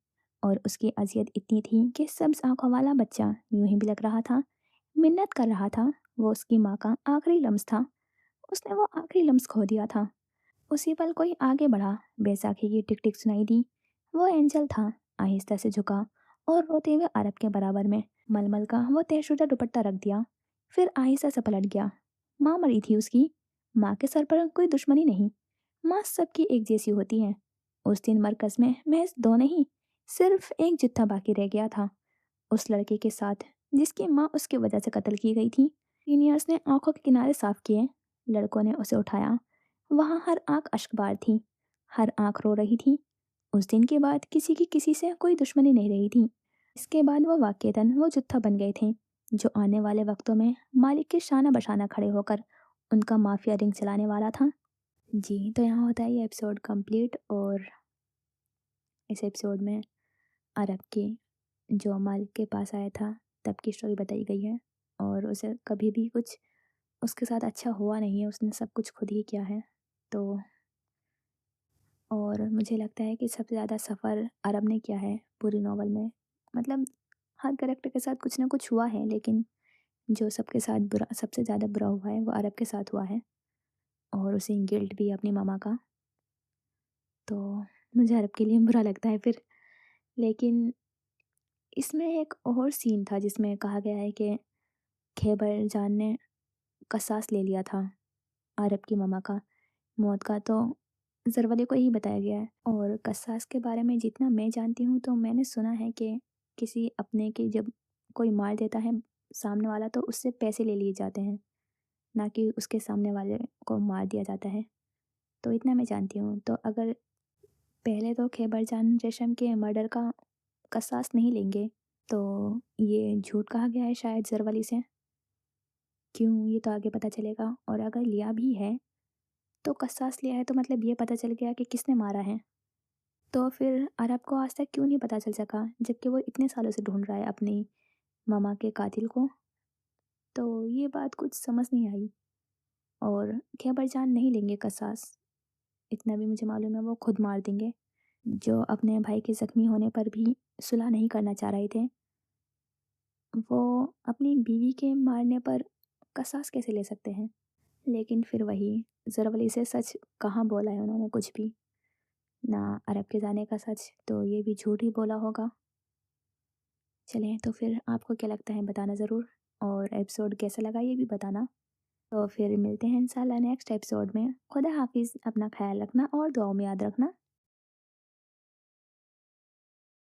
और उसकी अजियत इतनी थी कि सब्ज आंखों वाला बच्चा यूं ही बिलख रहा था, मिन्नत कर रहा था। वो उसकी माँ का आखिरी लम्स था। उसने वो आखिरी लम्स खो दिया था। उसी पल कोई आगे बढ़ा, बैसाखी की टिक टिक सुनाई दी। वो एंजल था, आहिस्ता से झुका और रोते हुए अरब के बराबर में मलमल का वो तहशुदा दुपट्टा रख दिया। फिर आहिस्ता से पलट गया। माँ मरी थी उसकी। माँ के सर पर कोई दुश्मनी नहीं। माँ सबकी एक जैसी होती है। उस दिन मरकज में महज दो नहीं, सिर्फ एक जित्था बाकी रह गया था, उस लड़के के साथ जिसकी माँ उसकी वजह से कत्ल की गई थी। सीनियर्स ने आंखों के किनारे साफ किए। लड़कों ने उसे उठाया। वहाँ हर आंख अश्कबार थी, हर आंख रो रही थी। उस दिन के बाद किसी की किसी से कोई दुश्मनी नहीं रही थी। इसके बाद वो वाक़ईतन वो जुत्था बन गए थे, जो आने वाले वक्तों में मालिक के शाना बशाना खड़े होकर उनका माफिया रिंग चलाने वाला था। जी, तो यहाँ होता है ये एपिसोड कंप्लीट। और इस एपिसोड में अरब के जो मालिक के पास आया था तब की स्टोरी बताई गई है। और उसे कभी भी कुछ उसके साथ अच्छा हुआ नहीं है, उसने सब कुछ खुद ही किया है। तो और मुझे लगता है कि सबसे ज़्यादा सफ़र अरब ने किया है पूरी नॉवल में। मतलब हर कैरेक्टर के साथ कुछ ना कुछ हुआ है, लेकिन जो सबके साथ बुरा, सबसे ज़्यादा बुरा हुआ है वो अरब के साथ हुआ है। और उसे गिल्ट भी है अपनी मामा का। तो मुझे अरब के लिए बुरा लगता है फिर। लेकिन इसमें एक और सीन था जिसमें कहा गया है कि खैबर जान ने कसास ले लिया था अरब की मामा का मौत का। तो ज़रवले को ही बताया गया है। और कसास के बारे में जितना मैं जानती हूँ, तो मैंने सुना है कि किसी अपने के जब कोई मार देता है सामने वाला, तो उससे पैसे ले लिए जाते हैं, ना कि उसके सामने वाले को मार दिया जाता है। तो इतना मैं जानती हूँ। तो अगर पहले तो खैबर जान रेशम के मर्डर का कसास नहीं लेंगे, तो ये झूठ कहा गया है शायद ज़रवली से। क्यों, ये तो आगे पता चलेगा। और अगर लिया भी है तो कसास लिया है, तो मतलब ये पता चल गया कि किसने मारा है। तो फिर अरब को आज तक क्यों नहीं पता चल सका, जबकि वो इतने सालों से ढूंढ रहा है अपनी मामा के कातिल को। तो ये बात कुछ समझ नहीं आई। और खैबर जान नहीं लेंगे कसास, इतना भी मुझे मालूम है। वो खुद मार देंगे। जो अपने भाई के ज़ख्मी होने पर भी सुलह नहीं करना चाह रहे थे, वो अपनी बीवी के मारने पर कसास कैसे ले सकते हैं? लेकिन फिर वही, ज़रवली से सच कहाँ बोला है उन्होंने कुछ भी। ना अरब के जाने का सच, तो ये भी झूठ ही बोला होगा। चलें, तो फिर आपको क्या लगता है बताना ज़रूर। और एपिसोड कैसा लगा ये भी बताना। तो फिर मिलते हैं इंशाल्लाह नेक्स्ट एपिसोड में। खुदा हाफिज़, अपना ख़्याल रखना और दुआओं में याद रखना।